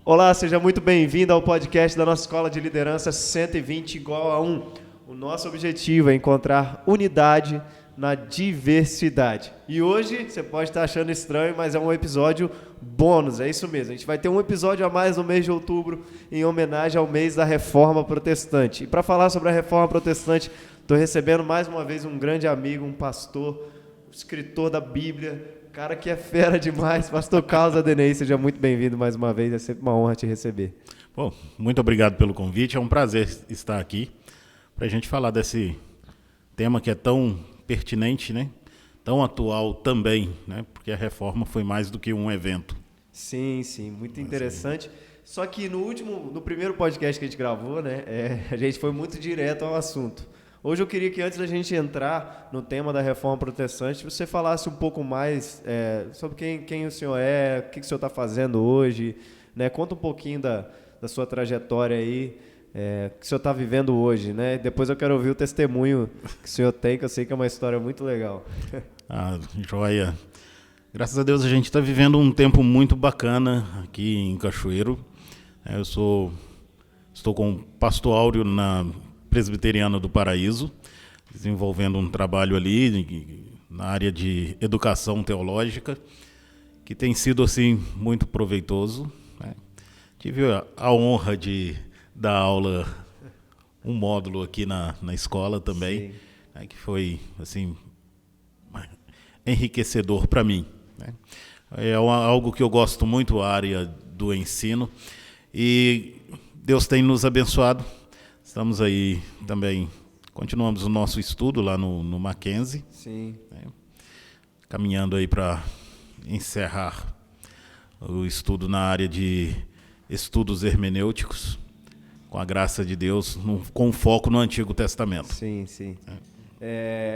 Olá, seja muito bem-vindo ao podcast da nossa Escola de Liderança 120 igual a 1. O nosso objetivo é encontrar unidade na diversidade. E hoje, você pode estar achando estranho, mas é um episódio bônus, é isso mesmo. A gente vai ter um episódio a mais no mês de outubro, em homenagem ao mês da Reforma Protestante. E para falar sobre a Reforma Protestante, estou recebendo mais uma vez um grande amigo, um pastor, escritor da Bíblia, cara que é fera demais, pastor Carlos Adenei, seja muito bem-vindo mais uma vez, é sempre uma honra te receber. Bom, muito obrigado pelo convite, é um prazer estar aqui para a gente falar desse tema que é tão pertinente, né? Tão atual também, né? Porque a reforma foi mais do que um evento. Sim, muito interessante. Só que no primeiro podcast que a gente gravou, né, a gente foi muito direto ao assunto. Hoje eu queria que antes da gente entrar no tema da Reforma Protestante, você falasse um pouco mais sobre quem o senhor é, o que o senhor está fazendo hoje, né? Conta um pouquinho da sua trajetória aí, que o senhor está vivendo hoje, né? Depois eu quero ouvir o testemunho que o senhor tem, que eu sei que é uma história muito legal. Ah, joia. Graças a Deus a gente está vivendo um tempo muito bacana aqui em Cachoeiro. Eu estou com o pastor Áureo na Presbiteriana do Paraíso, desenvolvendo um trabalho ali na área de educação teológica, que tem sido assim muito proveitoso, né? Tive a honra de dar aula, um módulo aqui na escola também, né, que foi assim enriquecedor para mim, né? É algo que eu gosto muito, a área do ensino, e Deus tem nos abençoado. Estamos aí também, continuamos o nosso estudo lá no Mackenzie. Sim. Né, caminhando aí para encerrar o estudo na área de estudos hermenêuticos, com a graça de Deus, com foco no Antigo Testamento. Sim.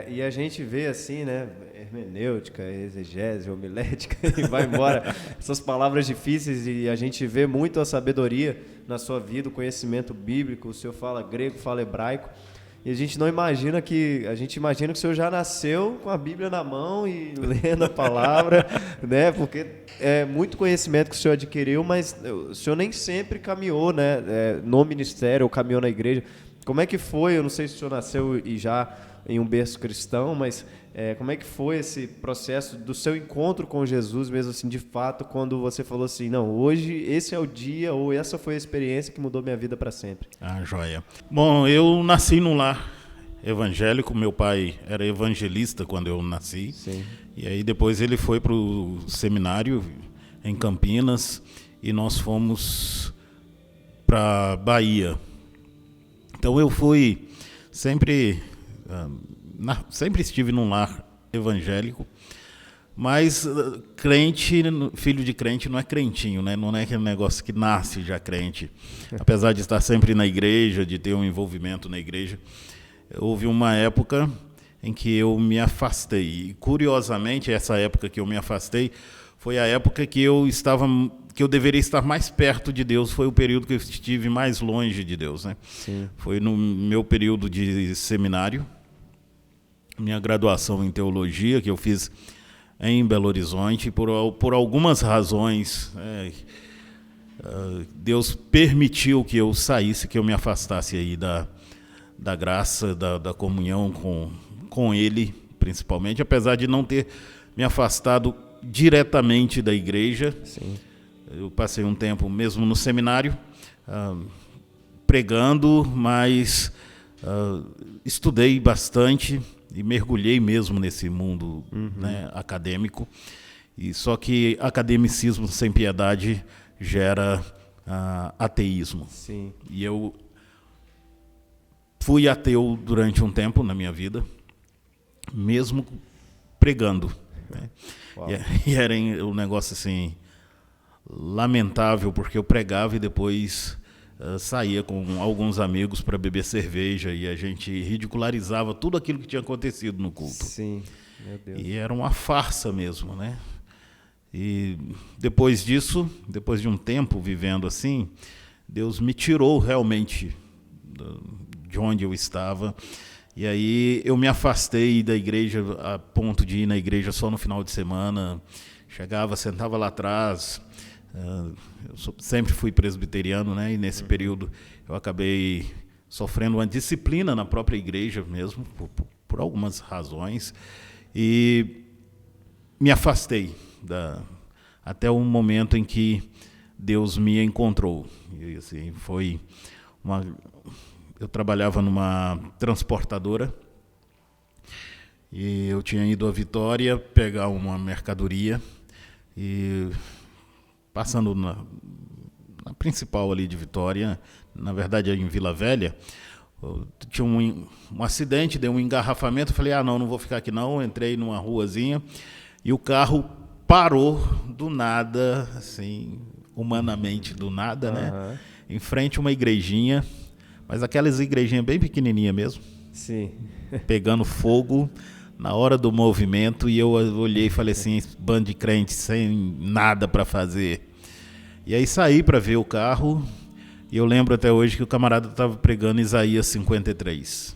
E a gente vê assim, né, hermenêutica, exegese, homilética, e vai embora, essas palavras difíceis, e a gente vê muito a sabedoria na sua vida, o conhecimento bíblico, o senhor fala grego, fala hebraico, e a gente imagina que o senhor já nasceu com a Bíblia na mão e lendo a palavra, né, porque é muito conhecimento que o senhor adquiriu, mas o senhor nem sempre caminhou, né, no ministério ou caminhou na igreja. Como é que foi? Eu não sei se o senhor nasceu e já em um berço cristão, mas como é que foi esse processo do seu encontro com Jesus, mesmo assim, de fato, quando você falou assim, não, hoje esse é o dia, ou essa foi a experiência que mudou minha vida para sempre? Ah, joia. Bom, eu nasci num lar evangélico, meu pai era evangelista quando eu nasci. Sim. E aí depois ele foi para o seminário em Campinas e nós fomos para Bahia. Então eu fui sempre estive num lar evangélico, mas crente, filho de crente não é crentinho, né? Não é aquele negócio que nasce já crente. Apesar de estar sempre na igreja, de ter um envolvimento na igreja, houve uma época em que eu me afastei. E, curiosamente, essa época que eu me afastei foi a época que eu deveria estar mais perto de Deus, foi o período que eu estive mais longe de Deus, né? Sim. Foi no meu período de seminário, minha graduação em teologia, que eu fiz em Belo Horizonte, por algumas razões, Deus permitiu que eu saísse, que eu me afastasse aí da graça, da comunhão com Ele, principalmente, apesar de não ter me afastado diretamente da igreja. Sim. Eu passei um tempo mesmo no seminário, pregando, mas estudei bastante e mergulhei mesmo nesse mundo, né, acadêmico. E só que academicismo sem piedade gera ateísmo. Sim. E eu fui ateu durante um tempo na minha vida, mesmo pregando, né? E era um negócio assim lamentável, porque eu pregava e depois saía com alguns amigos para beber cerveja e a gente ridicularizava tudo aquilo que tinha acontecido no culto. Sim, meu Deus. E era uma farsa mesmo, né? E depois disso, depois de um tempo vivendo assim, Deus me tirou realmente de onde eu estava. E aí eu me afastei da igreja a ponto de ir na igreja só no final de semana. Chegava, sentava lá atrás, Sempre fui presbiteriano, né? E nesse período eu acabei sofrendo uma disciplina na própria igreja mesmo, por algumas razões, e me afastei até o momento em que Deus me encontrou. E, assim, eu trabalhava numa transportadora e eu tinha ido a Vitória pegar uma mercadoria e passando na principal ali de Vitória, na verdade em Vila Velha, tinha um acidente, deu um engarrafamento, falei, não vou ficar aqui não, entrei numa ruazinha e o carro parou do nada, assim, humanamente do nada, né? Em frente a uma igrejinha, mas aquelas igrejinhas bem pequenininha mesmo. Sim. Pegando fogo na hora do movimento, e eu olhei e falei assim, bando de crente sem nada para fazer. E aí saí para ver o carro, e eu lembro até hoje que o camarada estava pregando Isaías 53.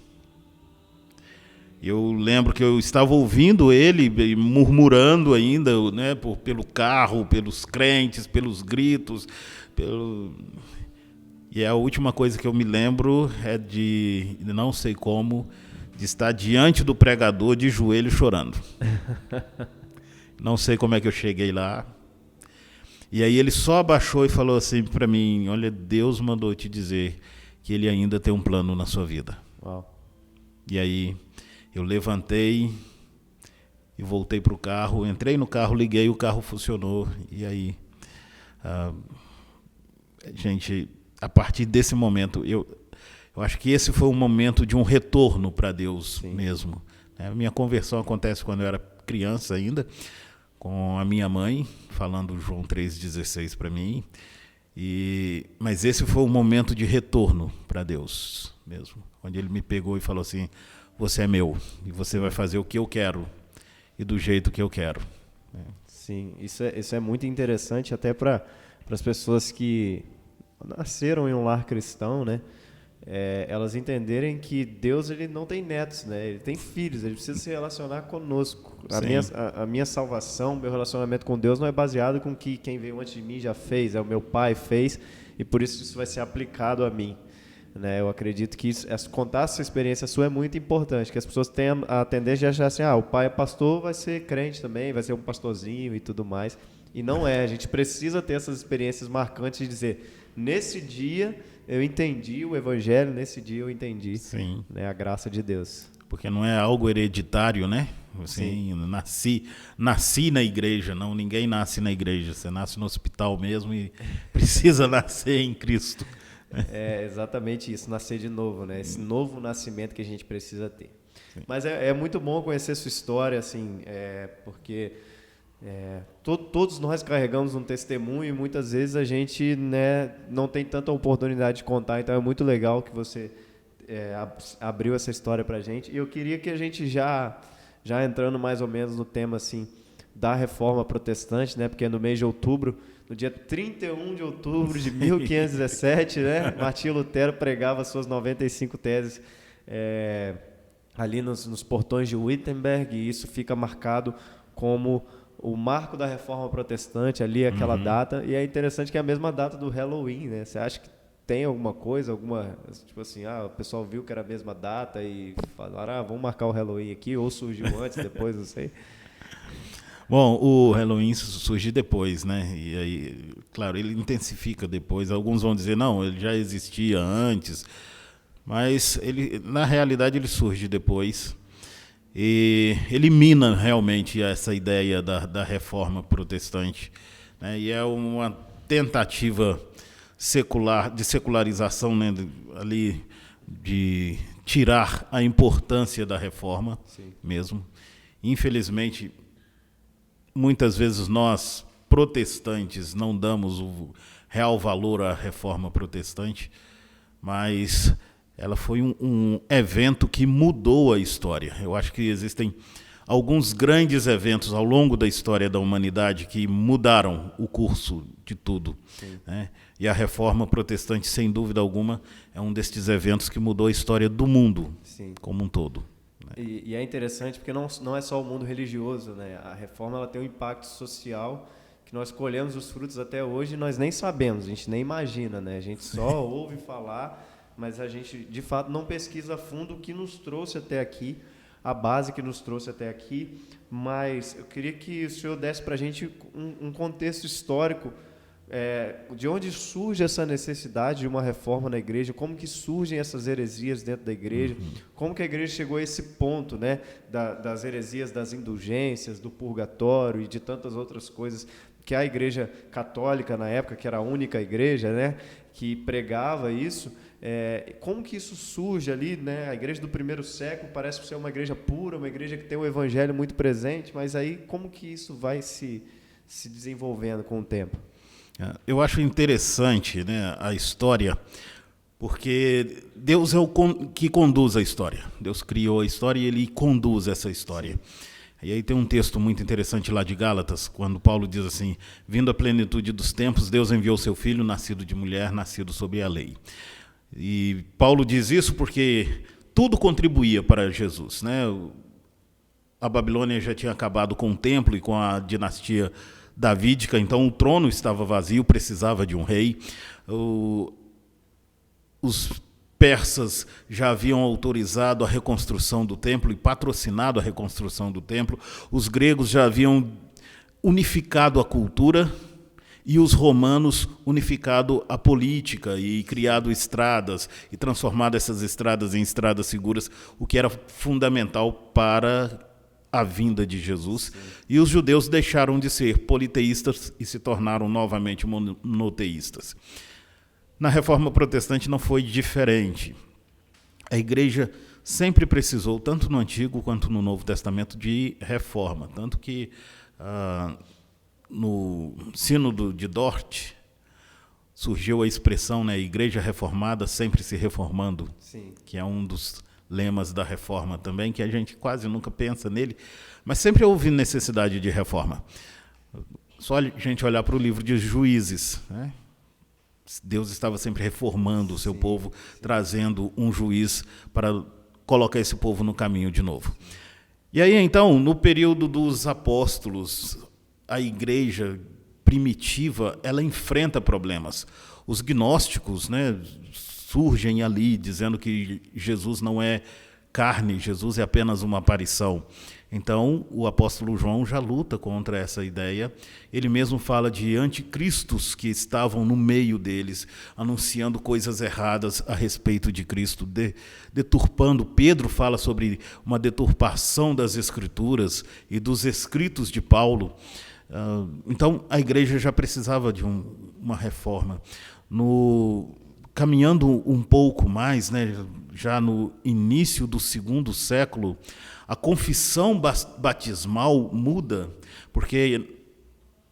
Eu lembro que eu estava ouvindo ele murmurando ainda, né, pelo carro, pelos crentes, pelos gritos. E a última coisa que eu me lembro é de não sei como, de estar diante do pregador de joelho chorando. Não sei como é que eu cheguei lá. E aí ele só abaixou e falou assim para mim, olha, Deus mandou te dizer que ele ainda tem um plano na sua vida. Uau. E aí eu levantei e voltei para o carro, entrei no carro, liguei, o carro funcionou. E aí, gente, a partir desse momento, eu acho que esse foi um momento de um retorno para Deus. Sim. Mesmo. A minha conversão acontece quando eu era criança ainda, com a minha mãe, falando João 3,16 para mim. Mas esse foi um momento de retorno para Deus mesmo, onde ele me pegou e falou assim, você é meu, e você vai fazer o que eu quero, e do jeito que eu quero. Sim, isso é muito interessante até para as pessoas que nasceram em um lar cristão, né? Elas entenderem que Deus, ele não tem netos, né? Ele tem filhos, ele precisa se relacionar conosco. A minha salvação, meu relacionamento com Deus não é baseado com o que quem veio antes de mim já fez, o meu pai fez, e por isso vai ser aplicado a mim. Né? Eu acredito que contar essa experiência sua é muito importante, que as pessoas tenham a tendência de achar assim, o pai é pastor, vai ser crente também, vai ser um pastorzinho e tudo mais. E não é, a gente precisa ter essas experiências marcantes de dizer, nesse dia eu entendi o evangelho, nesse dia eu entendi, né, a graça de Deus. Porque não é algo hereditário, né? Assim, nasci na igreja, não, ninguém nasce na igreja, você nasce no hospital mesmo e precisa nascer em Cristo. É exatamente isso, nascer de novo, né? Esse novo nascimento que a gente precisa ter. Sim. Mas é muito bom conhecer sua história, assim, porque todos nós carregamos um testemunho e muitas vezes a gente, né, não tem tanta oportunidade de contar, então é muito legal que você abriu essa história pra gente. E eu queria que a gente já entrando mais ou menos no tema assim, da Reforma Protestante, né, porque no mês de outubro, no dia 31 de outubro de 1517, né, Martinho Lutero pregava suas 95 teses ali nos portões de Wittenberg, e isso fica marcado como o marco da Reforma Protestante, ali aquela data, e é interessante que é a mesma data do Halloween, né? Você acha que tem alguma coisa, tipo assim, o pessoal viu que era a mesma data e falaram, vamos marcar o Halloween aqui, ou surgiu antes, depois, não sei. Bom, o Halloween surge depois, né? E aí, claro, ele intensifica depois. Alguns vão dizer, não, ele já existia antes. Mas, na realidade, ele surge depois. E elimina realmente essa ideia da reforma protestante. Né? E é uma tentativa de secularização, né? Ali, de tirar a importância da reforma. Sim. Mesmo. Infelizmente, muitas vezes nós, protestantes, não damos o real valor à reforma protestante, mas ela foi um evento que mudou a história. Eu acho que existem alguns grandes eventos ao longo da história da humanidade que mudaram o curso de tudo. Né? E a reforma protestante, sem dúvida alguma, é um destes eventos que mudou a história do mundo. Sim. Como um todo. E é interessante porque não é só o mundo religioso, né? A reforma ela tem um impacto social que nós colhemos os frutos até hoje e nós nem sabemos, a gente nem imagina, né? A gente só ouve falar, mas a gente, de fato, não pesquisa a fundo o que nos trouxe até aqui, a base que nos trouxe até aqui, mas eu queria que o senhor desse para a gente um contexto histórico, de onde surge essa necessidade de uma reforma na igreja, como que surgem essas heresias dentro da igreja, como que a igreja chegou a esse ponto, né, das heresias, das indulgências, do purgatório e de tantas outras coisas que a igreja católica, na época, que era a única igreja, né, que pregava isso. Como que isso surge ali, né? A igreja do primeiro século parece ser uma igreja pura, uma igreja que tem o evangelho muito presente, mas aí como que isso vai se desenvolvendo com o tempo? Eu acho interessante, né, a história, porque Deus é o que conduz a história. Deus criou a história e Ele conduz essa história. E aí tem um texto muito interessante lá de Gálatas, quando Paulo diz assim: vindo a plenitude dos tempos, Deus enviou seu Filho, nascido de mulher, nascido sob a lei. E Paulo diz isso porque tudo contribuía para Jesus, né? A Babilônia já tinha acabado com o templo e com a dinastia davídica, então o trono estava vazio, precisava de um rei. Os persas já haviam autorizado a reconstrução do templo e patrocinado a reconstrução do templo. Os gregos já haviam unificado a cultura e os romanos unificado a política e criado estradas e transformado essas estradas em estradas seguras, o que era fundamental para a vinda de Jesus. Sim. E os judeus deixaram de ser politeístas e se tornaram novamente monoteístas. Na Reforma Protestante não foi diferente. A igreja sempre precisou, tanto no Antigo quanto no Novo Testamento, de reforma. Tanto que no Sínodo de Dort surgiu a expressão, né, igreja reformada sempre se reformando. Sim. Que é um dos lemas da reforma também, que a gente quase nunca pensa nele, mas sempre houve necessidade de reforma. Só a gente olhar para o livro de Juízes, né? Deus estava sempre reformando o seu povo, trazendo um juiz para colocar esse povo no caminho de novo. E aí, então, no período dos apóstolos, a igreja primitiva, ela enfrenta problemas. Os gnósticos, né, surgem ali dizendo que Jesus não é carne, Jesus é apenas uma aparição. Então, o apóstolo João já luta contra essa ideia. Ele mesmo fala de anticristos que estavam no meio deles, anunciando coisas erradas a respeito de Cristo, deturpando. Pedro fala sobre uma deturpação das Escrituras e dos escritos de Paulo. Então, a igreja já precisava de uma reforma. Caminhando um pouco mais, né, já no início do segundo século, a confissão batismal muda, porque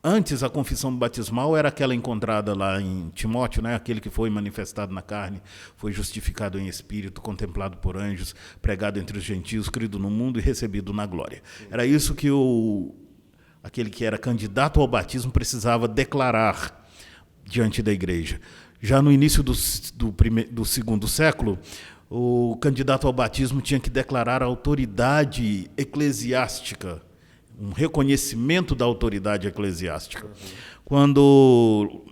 antes a confissão batismal era aquela encontrada lá em Timóteo, né, aquele que foi manifestado na carne, foi justificado em espírito, contemplado por anjos, pregado entre os gentios, crido no mundo e recebido na glória. Era isso que aquele que era candidato ao batismo precisava declarar diante da igreja. Já no início do segundo século, o candidato ao batismo tinha que declarar a autoridade eclesiástica, um reconhecimento da autoridade eclesiástica. Quando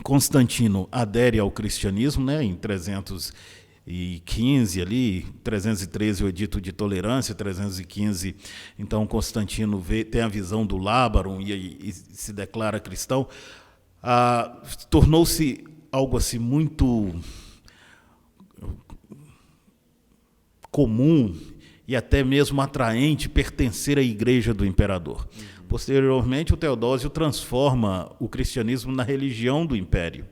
Constantino adere ao cristianismo, né, em 315, ali, 313 o Edito de Tolerância, 315, então Constantino tem a visão do Lábarum e se declara cristão. Tornou-se algo assim muito comum e até mesmo atraente pertencer à igreja do imperador. Posteriormente, o Teodósio transforma o cristianismo na religião do império.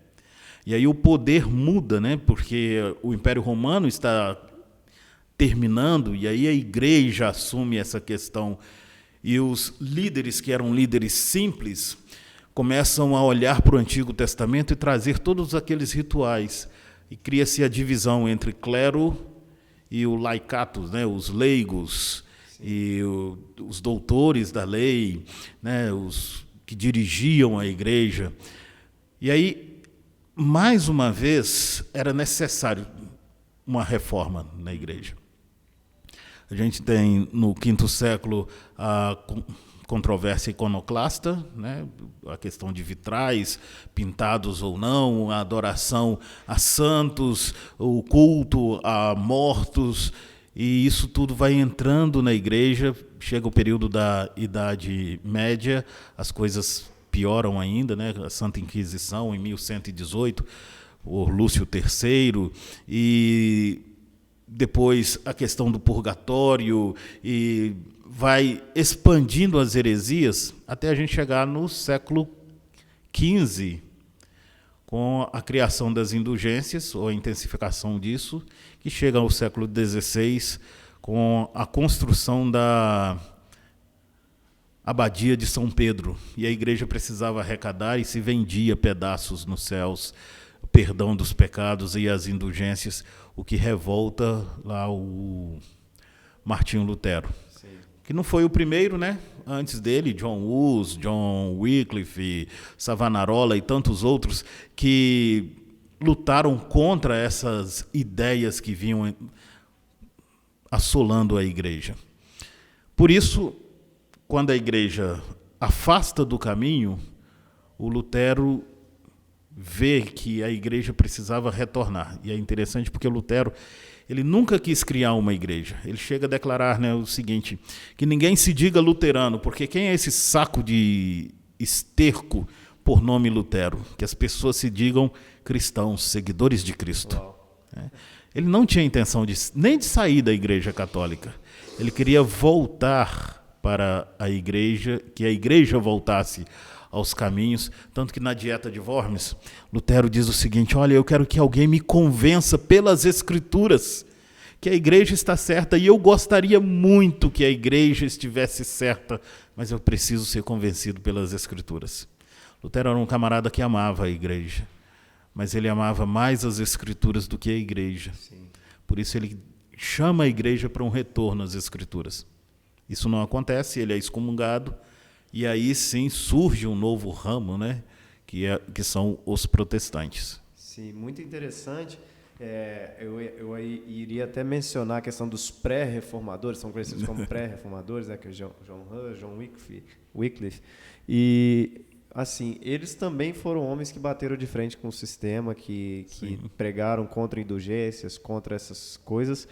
E aí o poder muda, né? Porque o Império Romano está terminando e aí a igreja assume essa questão. E os líderes, que eram líderes simples, começam a olhar para o Antigo Testamento e trazer todos aqueles rituais. E cria-se a divisão entre clero e o laicatus, né, os leigos. Sim. E os doutores da lei, né, os que dirigiam a igreja. E aí, mais uma vez, era necessário uma reforma na igreja. A gente tem, no V século, a controvérsia iconoclasta, né? A questão de vitrais, pintados ou não, a adoração a santos, o culto a mortos, e isso tudo vai entrando na igreja. Chega o período da Idade Média, as coisas pioram ainda, né? A Santa Inquisição, em 1118, o Lúcio III, e depois a questão do purgatório, e vai expandindo as heresias até a gente chegar no século XV, com a criação das indulgências, ou a intensificação disso, que chega ao século XVI, com a construção da Abadia de São Pedro. E a igreja precisava arrecadar e se vendia pedaços nos céus, o perdão dos pecados e as indulgências, o que revolta lá o Martinho Lutero. Sim. Que não foi o primeiro, né? Antes dele, John Hus, John Wycliffe, Savonarola e tantos outros que lutaram contra essas ideias que vinham assolando a igreja. Por isso, quando a igreja afasta do caminho, o Lutero vê que a igreja precisava retornar. E é interessante porque o Lutero, ele nunca quis criar uma igreja. Ele chega a declarar, né, o seguinte, que ninguém se diga luterano, porque quem é esse saco de esterco por nome Lutero? Que as pessoas se digam cristãos, seguidores de Cristo. Ele não tinha intenção nem de sair da igreja católica. Ele queria voltar para a igreja, que a igreja voltasse aos caminhos, tanto que na Dieta de Worms, Lutero diz o seguinte: olha, eu quero que alguém me convença pelas Escrituras que a igreja está certa, e eu gostaria muito que a igreja estivesse certa, mas eu preciso ser convencido pelas Escrituras. Lutero era um camarada que amava a igreja, mas ele amava mais as Escrituras do que a igreja. Sim. Por isso ele chama a igreja para um retorno às Escrituras. Isso não acontece, ele é excomungado, e aí sim surge um novo ramo, né, que são os protestantes. Sim, muito interessante. Eu iria até mencionar a questão dos pré-reformadores, são conhecidos como pré-reformadores, né, que é John Hus, John Wycliffe. E, assim, eles também foram homens que bateram de frente com o sistema, que pregaram contra indulgências, contra essas coisas,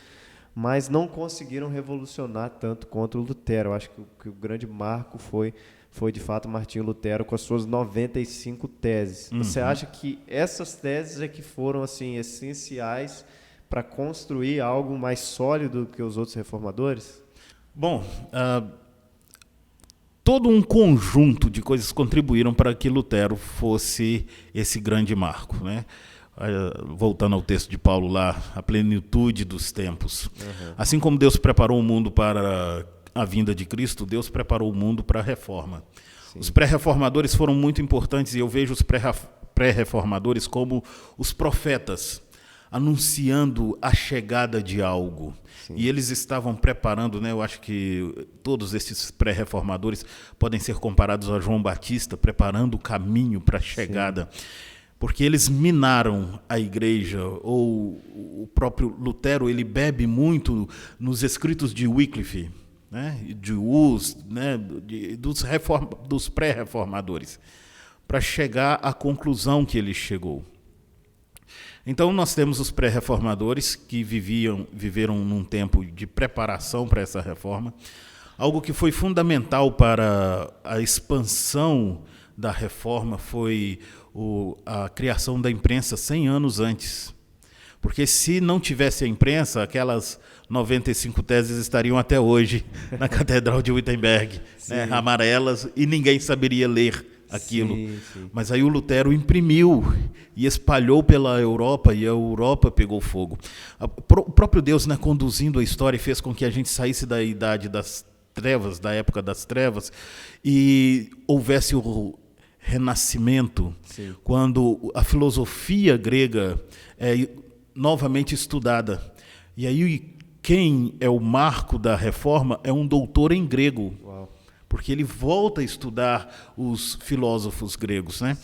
mas não conseguiram revolucionar tanto quanto o Lutero. Eu acho que o grande marco foi de fato Martinho Lutero com as suas 95 teses. Uhum. Você acha que essas teses é que foram assim essenciais para construir algo mais sólido do que os outros reformadores? Bom, todo um conjunto de coisas contribuíram para que Lutero fosse esse grande marco, né? Voltando ao texto de Paulo lá, a plenitude dos tempos. Uhum. Assim como Deus preparou o mundo para a vinda de Cristo, Deus preparou o mundo para a reforma. Sim. Os pré-reformadores foram muito importantes, e eu vejo os pré-reformadores como os profetas, anunciando a chegada de algo. Sim. E eles estavam preparando, né, eu acho que todos esses pré-reformadores podem ser comparados a João Batista, preparando o caminho para a chegada. Sim. Porque eles minaram a igreja, ou o próprio Lutero, ele bebe muito nos escritos de Wycliffe, né, de Hus, né, dos pré-reformadores, para chegar à conclusão que ele chegou. Então nós temos os pré-reformadores que viveram num tempo de preparação para essa reforma. Algo que foi fundamental para a expansão da reforma foi a criação da imprensa 100 anos antes. Porque se não tivesse a imprensa, aquelas 95 teses estariam até hoje na Catedral de Wittenberg, né, amarelas, e ninguém saberia ler aquilo. Sim, sim. Mas aí o Lutero imprimiu e espalhou pela Europa, e a Europa pegou fogo. O próprio Deus, né, conduzindo a história, fez com que a gente saísse da idade das trevas, da época das trevas, e houvesse o renascimento. Sim. Quando a filosofia grega é novamente estudada. E aí quem é o marco da reforma é um doutor em grego. Uau. Porque ele volta a estudar os filósofos gregos, né?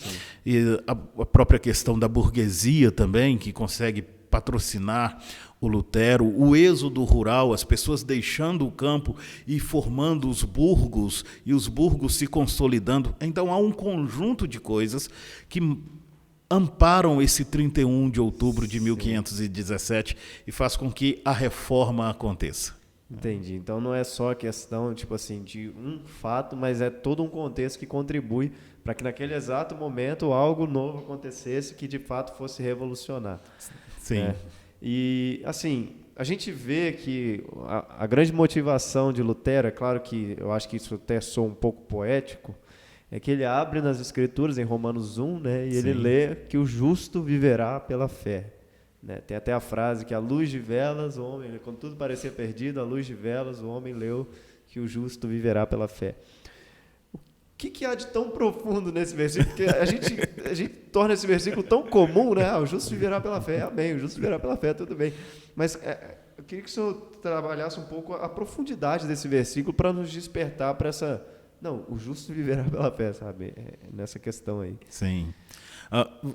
E a própria questão da burguesia também, que consegue patrocinar o Lutero, o êxodo rural, as pessoas deixando o campo e formando os burgos, e os burgos se consolidando. Então há um conjunto de coisas que amparam esse 31 de outubro de 1517 e faz com que a reforma aconteça. Entendi. Então não é só questão, tipo assim, de um fato, mas é todo um contexto que contribui para que naquele exato momento algo novo acontecesse que de fato fosse revolucionar. Sim. Né? E, assim, a gente vê que a grande motivação de Lutero, é claro que eu acho que isso até soa um pouco poético, é que ele abre nas Escrituras, em Romanos 1, né, e ele lê que o justo viverá pela fé. Né? Tem até a frase que a luz de velas, o homem, quando tudo parecia perdido, a luz de velas, o homem leu que o justo viverá pela fé. O que há de tão profundo nesse versículo? Porque a gente torna esse versículo tão comum, né? O justo viverá pela fé, amém, o justo viverá pela fé, tudo bem. Mas eu queria que o senhor trabalhasse um pouco a profundidade desse versículo para nos despertar para essa... Não, o justo viverá pela fé, sabe? Nessa questão aí. Sim.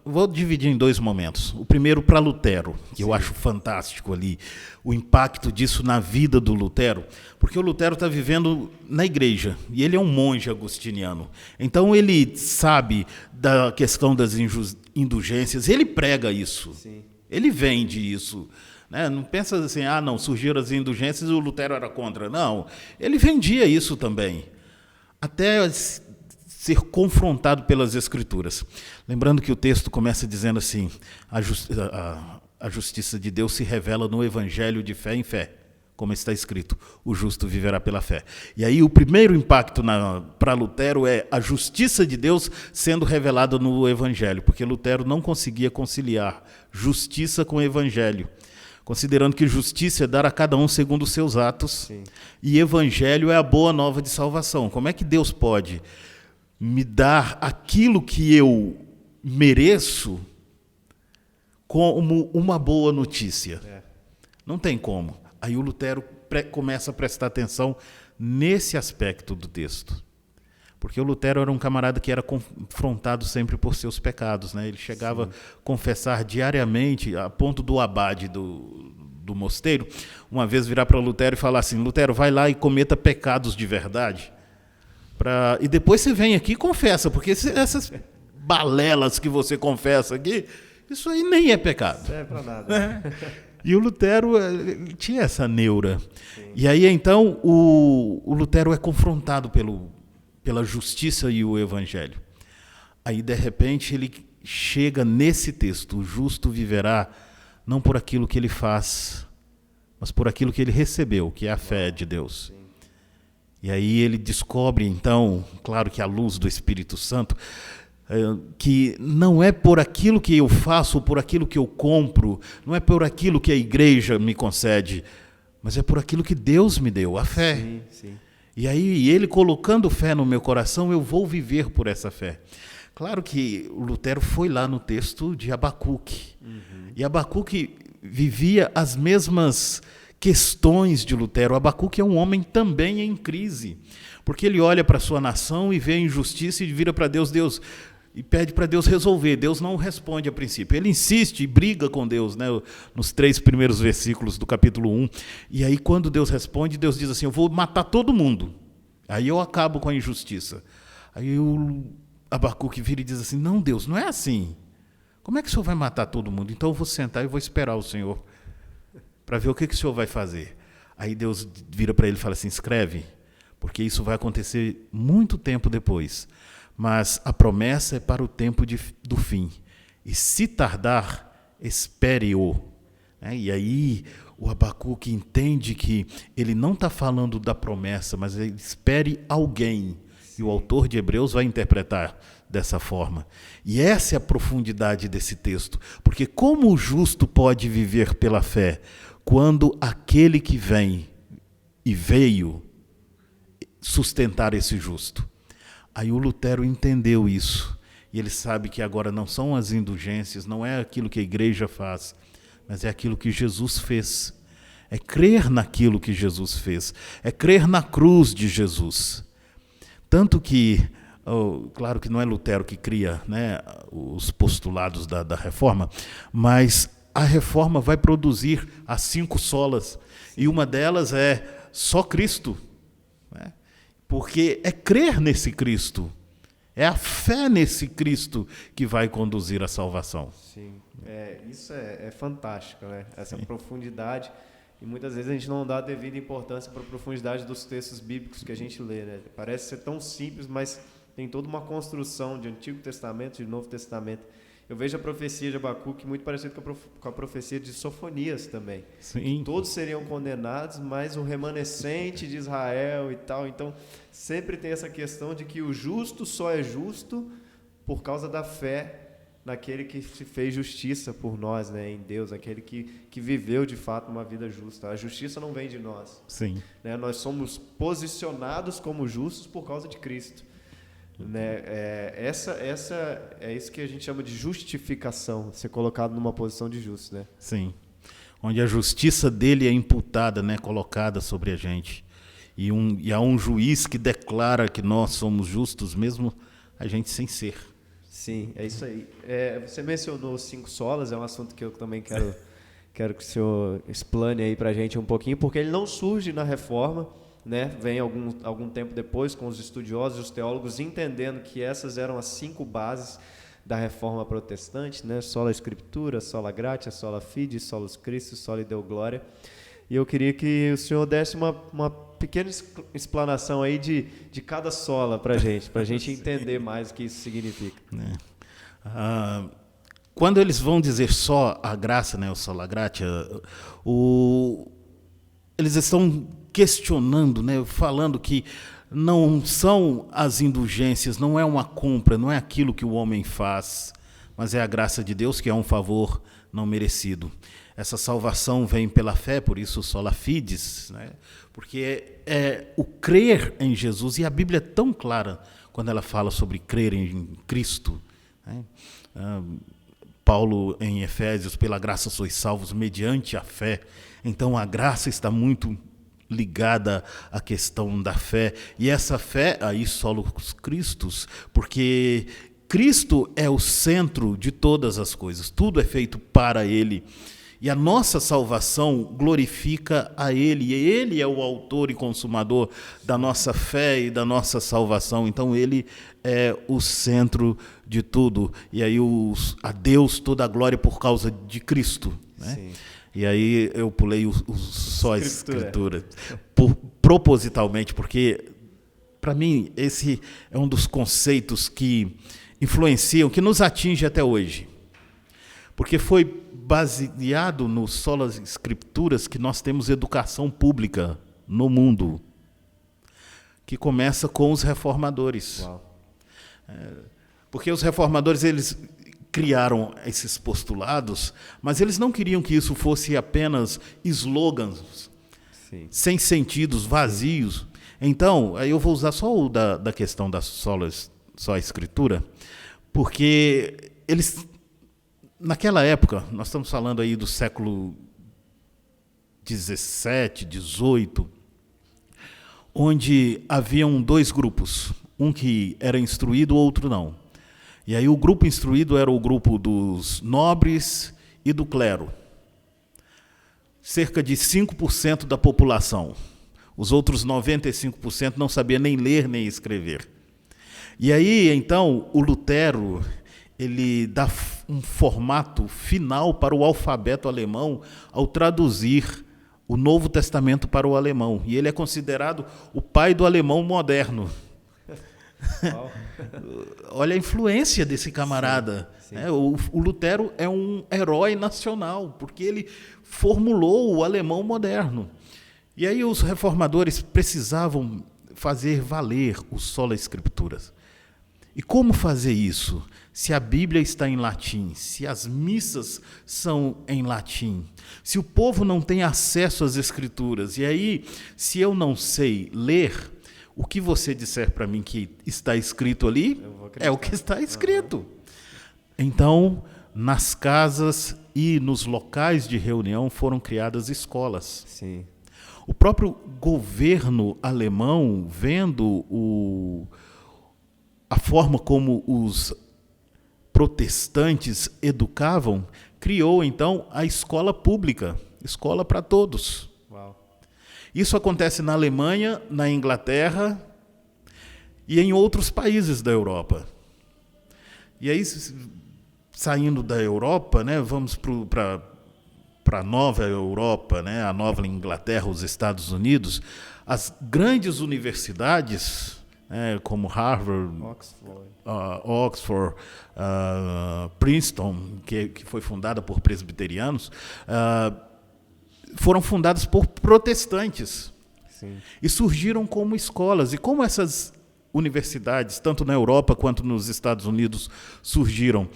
Vou dividir em dois momentos. O primeiro para Lutero, que eu acho fantástico ali, o impacto disso na vida do Lutero, porque o Lutero está vivendo na igreja, e ele é um monge agostiniano. Então ele sabe da questão das indulgências, ele prega isso, ele vende isso. Né? Não pensa assim, não, surgiram as indulgências e o Lutero era contra. Não, ele vendia isso também, até ser confrontado pelas Escrituras. Lembrando que o texto começa dizendo assim, a justiça de Deus se revela no evangelho de fé em fé, como está escrito, o justo viverá pela fé. E aí o primeiro impacto para Lutero é a justiça de Deus sendo revelada no evangelho, porque Lutero não conseguia conciliar justiça com o evangelho, considerando que justiça é dar a cada um segundo os seus atos, e evangelho é a boa nova de salvação. Como é que Deus pode me dar aquilo que eu mereço como uma boa notícia? Não tem como. Aí o Lutero começa a prestar atenção nesse aspecto do texto. Porque o Lutero era um camarada que era confrontado sempre por seus pecados, né? Ele chegava a confessar diariamente, a ponto do abade do mosteiro, uma vez virar para Lutero e falar assim, Lutero, vai lá e cometa pecados de verdade. E depois você vem aqui e confessa, porque essas balelas que você confessa aqui, isso aí nem é pecado. Não é para nada. E o Lutero tinha essa neura. E aí, então, o Lutero é confrontado pela justiça e o evangelho. Aí, de repente, ele chega nesse texto, o justo viverá não por aquilo que ele faz, mas por aquilo que ele recebeu, que é a fé de Deus. E aí ele descobre, então, claro que à luz do Espírito Santo, que não é por aquilo que eu faço, ou por aquilo que eu compro, não é por aquilo que a igreja me concede, mas é por aquilo que Deus me deu, a fé. E aí ele colocando fé no meu coração, eu vou viver por essa fé. Claro que o Lutero foi lá no texto de Abacuque. E Abacuque vivia as mesmas questões de Lutero. Abacuque é um homem também em crise, porque ele olha para a sua nação e vê a injustiça e vira para Deus, e pede para Deus resolver. Deus não responde a princípio. Ele insiste e briga com Deus, né, nos 3 primeiros versículos do capítulo 1. E aí, quando Deus responde, Deus diz assim, eu vou matar todo mundo. Aí eu acabo com a injustiça. Aí o Abacuque vira e diz assim, não, Deus, não é assim. Como é que o Senhor vai matar todo mundo? Então eu vou sentar e vou esperar o Senhor para ver o que o Senhor vai fazer. Aí Deus vira para ele e fala assim, escreve, porque isso vai acontecer muito tempo depois. Mas a promessa é para o tempo do fim. E se tardar, espere-o. E aí o Abacuque entende que ele não está falando da promessa, mas ele espere alguém. E o autor de Hebreus vai interpretar dessa forma. E essa é a profundidade desse texto. Porque como o justo pode viver pela fé quando aquele que vem e veio sustentar esse justo? Aí o Lutero entendeu isso. E ele sabe que agora não são as indulgências, não é aquilo que a igreja faz, mas é aquilo que Jesus fez. É crer naquilo que Jesus fez. É crer na cruz de Jesus. Tanto que, claro que não é Lutero que cria, né, os postulados da reforma, mas a reforma vai produzir as 5 solas. E uma delas é só Cristo. Né? Porque é crer nesse Cristo. É a fé nesse Cristo que vai conduzir à salvação. Sim, isso é fantástico, né? Essa profundidade. E muitas vezes a gente não dá a devida importância para a profundidade dos textos bíblicos que a gente lê, né? Parece ser tão simples, mas tem toda uma construção de Antigo Testamento e de Novo Testamento. Eu vejo a profecia de Abacuque muito parecida com a profecia de Sofonias também. Sim. Todos seriam condenados, mas o remanescente de Israel e tal. Então, sempre tem essa questão de que o justo só é justo por causa da fé naquele que se fez justiça por nós, né, em Deus, aquele que viveu de fato uma vida justa. A justiça não vem de nós. Sim. Né? Nós somos posicionados como justos por causa de Cristo. Né? É isso que a gente chama de justificação, ser colocado numa posição de justo, né? Sim, onde a justiça dele é imputada, né, colocada sobre a gente, e há um juiz que declara que nós somos justos, mesmo a gente sem ser. Sim, é isso aí. Você mencionou os 5 solas, é um assunto que eu também quero que o senhor explane aí pra gente um pouquinho, porque ele não surge na Reforma, né? Vem algum tempo depois com os estudiosos e os teólogos entendendo que essas eram as 5 bases da Reforma Protestante, né? Sola Scriptura, Sola Gratia, Sola Fide, Solus Christus, Soli Deo Gloria. E eu queria que o senhor desse uma pequena explanação aí de cada sola para a gente entender mais o que isso significa. Quando eles vão dizer só a graça, né, o Sola Gratia, eles estão questionando, né, falando que não são as indulgências, não é uma compra, não é aquilo que o homem faz, mas é a graça de Deus, que é um favor não merecido. Essa salvação vem pela fé, por isso sola fides, né? Porque é o crer em Jesus, e a Bíblia é tão clara quando ela fala sobre crer em Cristo. Né? Paulo, em Efésios, pela graça sois salvos mediante a fé. Então a graça está muito ligada à questão da fé. E essa fé, aí solus Christus, porque Cristo é o centro de todas as coisas, tudo é feito para Ele. E a nossa salvação glorifica a Ele, e Ele é o autor e consumador da nossa fé e da nossa salvação. Então Ele é o centro de tudo. E aí a Deus toda a glória por causa de Cristo. Né? Sim. E aí eu pulei o só a Escritura, propositalmente, porque para mim esse é um dos conceitos que influenciam, que nos atinge até hoje. Porque foi baseado no solas Escrituras que nós temos educação pública no mundo, que começa com os reformadores. Uau. Porque os reformadores, eles criaram esses postulados, mas eles não queriam que isso fosse apenas slogans, Sim. sem sentidos, vazios. Então, aí eu vou usar só o da questão da só a Escritura, porque eles... Naquela época, nós estamos falando aí do século XVII, XVIII, onde haviam 2 grupos, um que era instruído, o outro não. E aí o grupo instruído era o grupo dos nobres e do clero. Cerca de 5% da população. Os outros 95% não sabia nem ler nem escrever. E aí, então, o Lutero... ele dá um formato final para o alfabeto alemão ao traduzir o Novo Testamento para o alemão. E ele é considerado o pai do alemão moderno. Olha a influência desse camarada. Sim, sim. O Lutero é um herói nacional, porque ele formulou o alemão moderno. E aí os reformadores precisavam fazer valer o sola Escrituras. E como fazer isso? Se a Bíblia está em latim, se as missas são em latim, se o povo não tem acesso às Escrituras, e aí, se eu não sei ler, o que você disser para mim que está escrito ali, é o que está escrito. Então, nas casas e nos locais de reunião foram criadas escolas. Sim. O próprio governo alemão, vendo a forma como os protestantes educavam, criou então a escola pública, escola para todos. Uau. Isso acontece na Alemanha, na Inglaterra e em outros países da Europa. E aí, saindo da Europa, né, vamos para a nova Europa, né, a nova Inglaterra, os Estados Unidos, as grandes universidades, como Harvard, Oxford, Princeton, que foi fundada por presbiterianos, foram fundadas por protestantes. Sim. E surgiram como escolas. E como essas universidades, tanto na Europa quanto nos Estados Unidos, surgiram,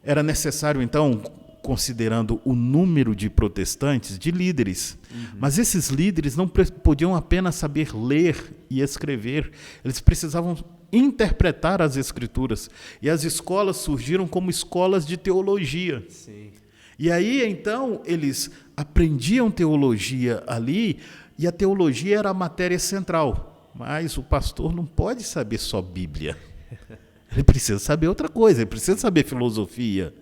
era necessário, então, considerando o número de protestantes, de líderes. Mas esses líderes não podiam apenas saber ler e escrever, eles precisavam interpretar as Escrituras. E as escolas surgiram como escolas de teologia. Sim. E aí, então, eles aprendiam teologia ali, e a teologia era a matéria central. Mas o pastor não pode saber só Bíblia. Ele precisa saber outra coisa, ele precisa saber filosofia,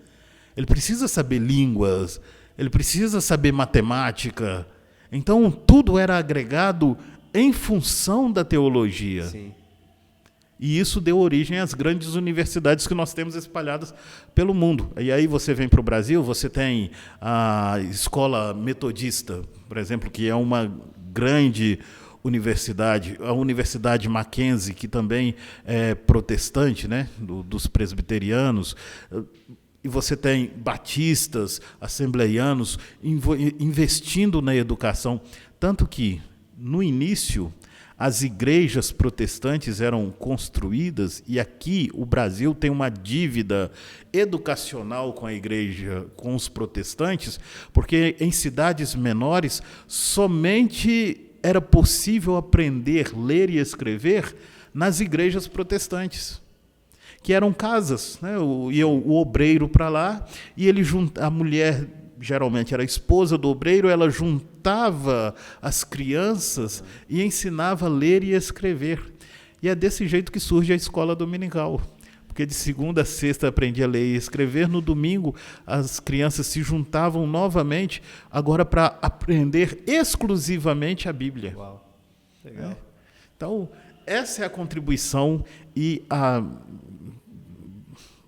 ele precisa saber línguas, ele precisa saber matemática. Então, tudo era agregado em função da teologia. Sim. E isso deu origem às grandes universidades que nós temos espalhadas pelo mundo. E aí você vem para o Brasil, você tem a Escola Metodista, por exemplo, que é uma grande universidade, a Universidade Mackenzie, que também é protestante, né, dos presbiterianos. E você tem batistas, assembleianos, investindo na educação. Tanto que, no início, as igrejas protestantes eram construídas, e aqui o Brasil tem uma dívida educacional com a igreja, com os protestantes, porque em cidades menores somente era possível aprender, ler e escrever nas igrejas protestantes, que eram casas, né? Ia o obreiro para lá, e a mulher, geralmente era a esposa do obreiro, ela juntava as crianças e ensinava a ler e escrever. E é desse jeito que surge a escola dominical. Porque de segunda a sexta aprendia a ler e escrever, no domingo as crianças se juntavam novamente, agora para aprender exclusivamente a Bíblia. Uau. Legal. Então, essa é a contribuição e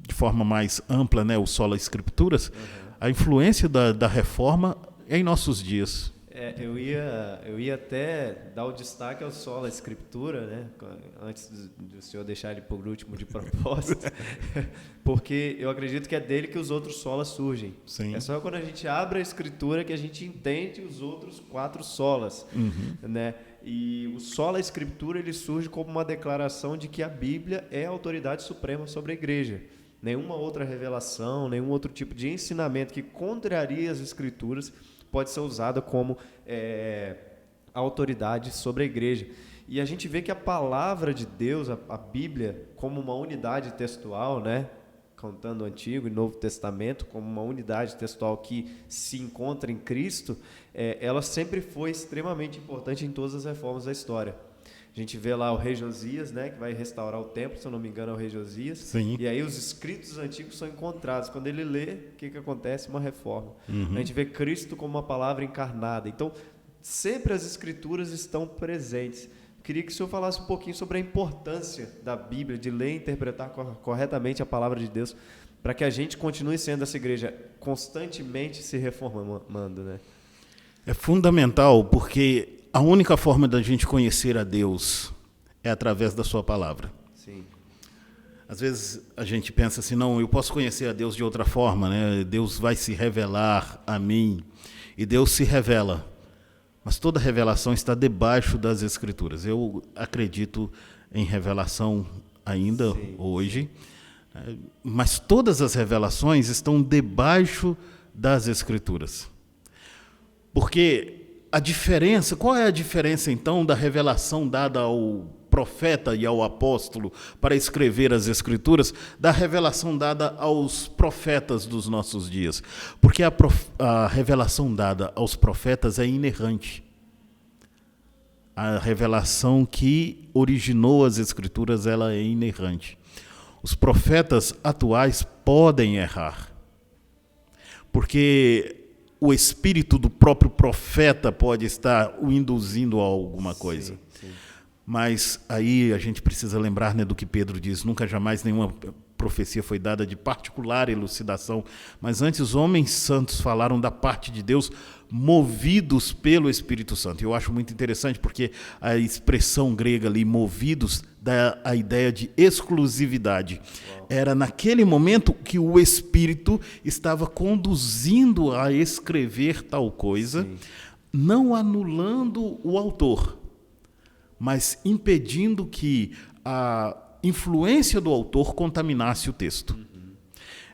de forma mais ampla, né, o Sola Escrituras, a influência da reforma em nossos dias. Eu ia até dar o destaque ao Sola Escritura, né? Antes do senhor deixar ele por último de propósito, porque eu acredito que é dele que os outros solas surgem. Sim. É só quando a gente abre a Escritura que a gente entende os outros 4 solas, né? E o Sola Escritura, ele surge como uma declaração de que a Bíblia é a autoridade suprema sobre a igreja. Nenhuma outra revelação, nenhum outro tipo de ensinamento que contraria as Escrituras pode ser usado como autoridade sobre a igreja. E a gente vê que a palavra de Deus, a Bíblia, como uma unidade textual, né, contando o Antigo e Novo Testamento, como uma unidade textual que se encontra em Cristo, ela sempre foi extremamente importante em todas as reformas da história. A gente vê lá o rei Josias, né, que vai restaurar o templo, se eu não me engano é o rei Josias. Sim. E aí os escritos antigos são encontrados. Quando ele lê, o que acontece? Uma reforma. A gente vê Cristo como uma palavra encarnada. Então, sempre as escrituras estão presentes. Queria que o senhor falasse um pouquinho sobre a importância da Bíblia, de ler e interpretar corretamente a palavra de Deus, para que a gente continue sendo essa igreja constantemente se reformando, né? É fundamental, porque a única forma da gente conhecer a Deus é através da sua palavra. Sim. Às vezes a gente pensa assim, não, eu posso conhecer a Deus de outra forma, né? Deus vai se revelar a mim. E Deus se revela. Mas toda revelação está debaixo das Escrituras. Eu acredito em revelação ainda hoje, mas todas as revelações estão debaixo das Escrituras. Porque qual é a diferença então da revelação dada ao profeta e ao apóstolo para escrever as Escrituras, da revelação dada aos profetas dos nossos dias? Porque a revelação dada aos profetas é inerrante. A revelação que originou as Escrituras, ela é inerrante. Os profetas atuais podem errar. Porque o espírito do próprio profeta pode estar o induzindo a alguma coisa. Sim. Mas aí a gente precisa lembrar, né, do que Pedro diz: nunca jamais nenhuma profecia foi dada de particular elucidação, mas antes os homens santos falaram da parte de Deus, movidos pelo Espírito Santo. Eu acho muito interessante porque a expressão grega ali, movidos, dá a ideia de exclusividade. Era naquele momento que o Espírito estava conduzindo a escrever tal coisa, não anulando o autor, mas impedindo que a influência do autor contaminasse o texto.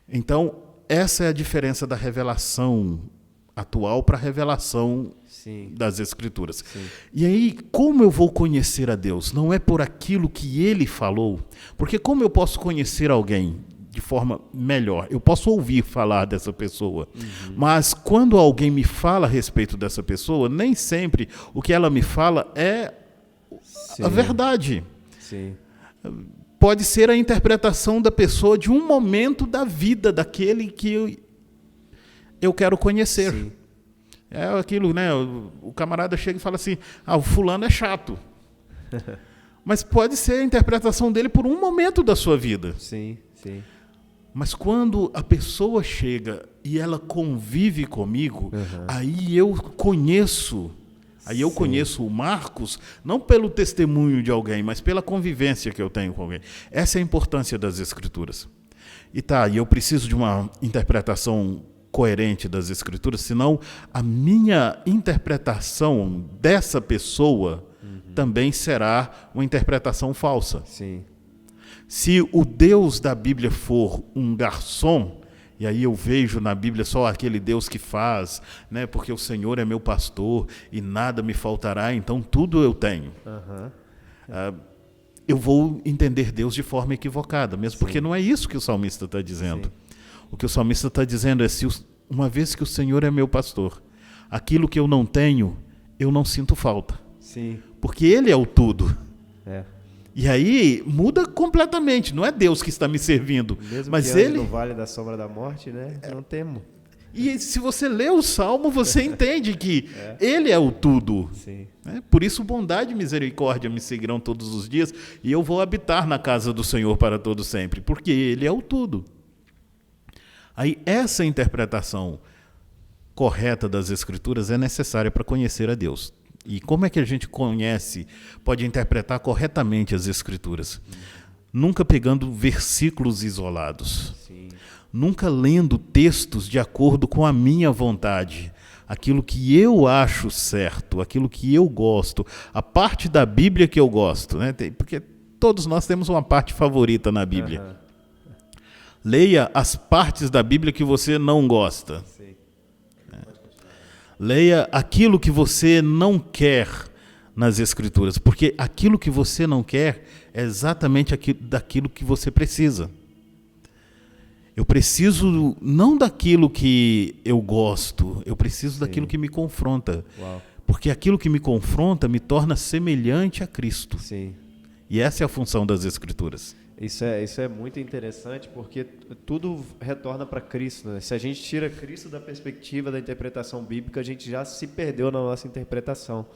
Então, essa é a diferença da revelação atual para a revelação das Escrituras. E aí, como eu vou conhecer a Deus? Não é por aquilo que Ele falou, porque como eu posso conhecer alguém de forma melhor? Eu posso ouvir falar dessa pessoa, mas quando alguém me fala a respeito dessa pessoa, nem sempre o que ela me fala é a verdade. Pode ser a interpretação da pessoa de um momento da vida daquele que eu quero conhecer. É aquilo, né? O camarada chega e fala assim: o fulano é chato. Mas pode ser a interpretação dele por um momento da sua vida. Mas quando a pessoa chega e ela convive comigo, aí eu conheço. Aí eu conheço o Marcos, não pelo testemunho de alguém, mas pela convivência que eu tenho com alguém. Essa é a importância das Escrituras. E eu preciso de uma interpretação coerente das Escrituras, senão a minha interpretação dessa pessoa também será uma interpretação falsa. Se o Deus da Bíblia for um garçom, e aí eu vejo na Bíblia só aquele Deus que faz, né? Porque o Senhor é meu pastor e nada me faltará, então tudo eu tenho. Eu vou entender Deus de forma equivocada, mesmo porque não é isso que o salmista está dizendo. O que o salmista está dizendo é: uma vez que o Senhor é meu pastor, aquilo que eu não tenho, eu não sinto falta. Porque Ele é o tudo. E aí muda completamente. Não é Deus que está me servindo. Mesmo mas que Ele no vale da sombra da morte, né? Não temo. E se você lê o Salmo, você entende que Ele é o tudo. Por isso, bondade e misericórdia me seguirão todos os dias, e eu vou habitar na casa do Senhor para todo sempre, porque Ele é o tudo. Aí essa interpretação correta das Escrituras é necessária para conhecer a Deus. E como é que a gente pode interpretar corretamente as Escrituras? Nunca pegando versículos isolados. Nunca lendo textos de acordo com a minha vontade. Aquilo que eu acho certo, aquilo que eu gosto, a parte da Bíblia que eu gosto, né? Porque todos nós temos uma parte favorita na Bíblia. Leia as partes da Bíblia que você não gosta. Leia aquilo que você não quer nas Escrituras, porque aquilo que você não quer é exatamente daquilo que você precisa. Eu preciso não daquilo que eu gosto, eu preciso daquilo que me confronta. Porque aquilo que me confronta me torna semelhante a Cristo. E essa é a função das Escrituras. Isso é muito interessante, porque tudo retorna para Cristo, né? Se a gente tira Cristo da perspectiva da interpretação bíblica, a gente já se perdeu na nossa interpretação.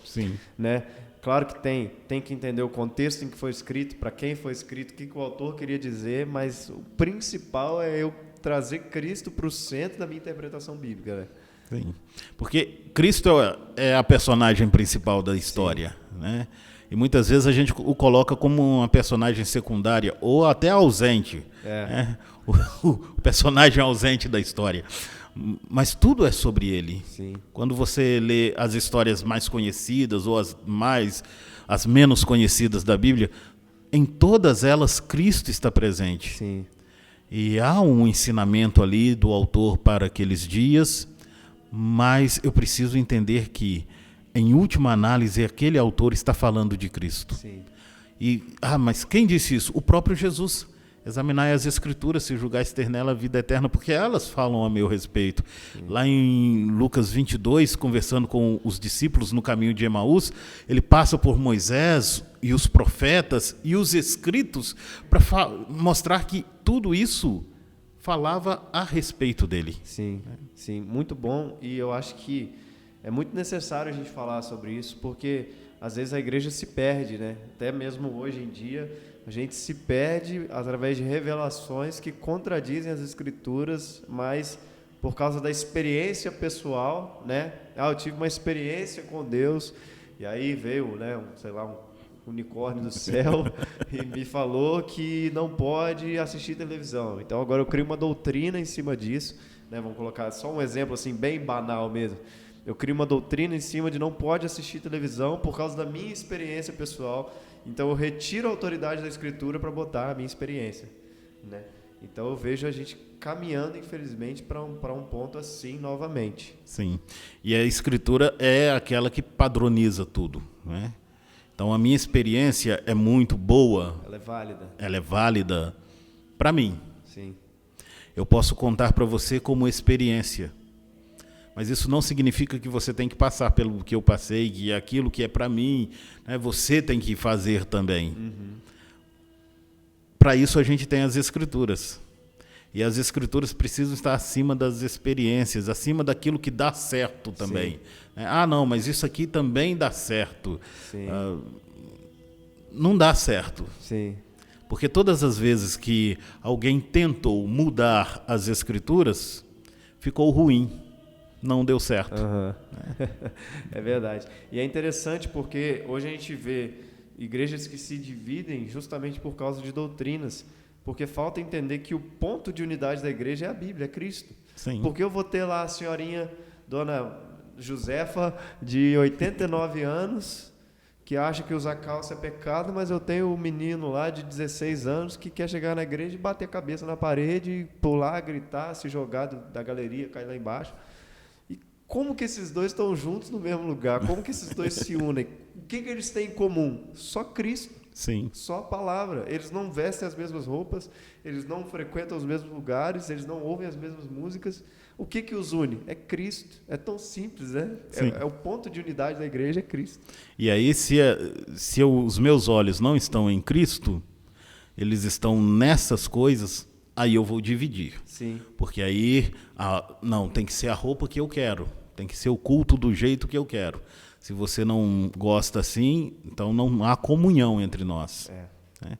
Né? Claro que tem que entender o contexto em que foi escrito, para quem foi escrito, o que o autor queria dizer, mas o principal é eu trazer Cristo para o centro da minha interpretação bíblica. Né? Porque Cristo é a personagem principal da história, né? E muitas vezes a gente o coloca como uma personagem secundária ou até ausente. Né? O personagem ausente da história. Mas tudo é sobre ele. Quando você lê as histórias mais conhecidas ou as menos conhecidas da Bíblia, em todas elas Cristo está presente. E há um ensinamento ali do autor para aqueles dias, mas eu preciso entender que, em última análise, aquele autor está falando de Cristo. Mas quem disse isso? O próprio Jesus. Examinai as Escrituras, se julgais ter nela a vida eterna, porque elas falam a meu respeito. Lá em Lucas 22, conversando com os discípulos no caminho de Emaús, ele passa por Moisés e os profetas e os escritos para mostrar que tudo isso falava a respeito dele. Sim, sim, muito bom, e eu acho que é muito necessário a gente falar sobre isso, porque às vezes a igreja se perde, né? Até mesmo hoje em dia, a gente se perde através de revelações que contradizem as escrituras, mas por causa da experiência pessoal, né? Eu tive uma experiência com Deus, e aí veio, né, um unicórnio do céu e me falou que não pode assistir televisão. Então agora eu crio uma doutrina em cima disso, né? Vamos colocar só um exemplo assim bem banal mesmo. Eu crio uma doutrina em cima de não pode assistir televisão por causa da minha experiência pessoal. Então eu retiro a autoridade da escritura para botar a minha experiência, né? Então eu vejo a gente caminhando, infelizmente, para um ponto assim novamente. Sim. E a escritura é aquela que padroniza tudo, né? Então a minha experiência é muito boa. Ela é válida. Ela é válida para mim. Sim. Eu posso contar para você como experiência. Mas isso não significa que você tem que passar pelo que eu passei, que aquilo que é para mim, né, você tem que fazer também. Para isso a gente tem as escrituras. E as escrituras precisam estar acima das experiências, acima daquilo que dá certo também. Sim. Ah, não, mas isso aqui também dá certo. Sim. Não dá certo. Sim. Porque todas as vezes que alguém tentou mudar as escrituras, ficou ruim, não deu certo. Uhum. É verdade. E é interessante porque hoje a gente vê igrejas que se dividem justamente por causa de doutrinas, porque falta entender que o ponto de unidade da igreja é a Bíblia, é Cristo. Sim. Porque eu vou ter lá a senhorinha, dona Josefa, de 89 anos, que acha que usar calça é pecado, mas eu tenho um menino lá de 16 anos que quer chegar na igreja e bater a cabeça na parede, pular, gritar, se jogar da galeria, cair lá embaixo. E como que esses dois estão juntos no mesmo lugar? Como que esses dois se unem? O que eles têm em comum? Só Cristo. Sim. Só a palavra. Eles não vestem as mesmas roupas, eles não frequentam os mesmos lugares, eles não ouvem as mesmas músicas. O que os une? É Cristo. É tão simples, né? É o ponto de unidade da igreja, é Cristo. E aí, se os meus olhos não estão em Cristo, eles estão nessas coisas, aí eu vou dividir. Sim. Porque aí, não, tem que ser a roupa que eu quero, tem que ser o culto do jeito que eu quero. Se você não gosta assim, então não há comunhão entre nós. Né?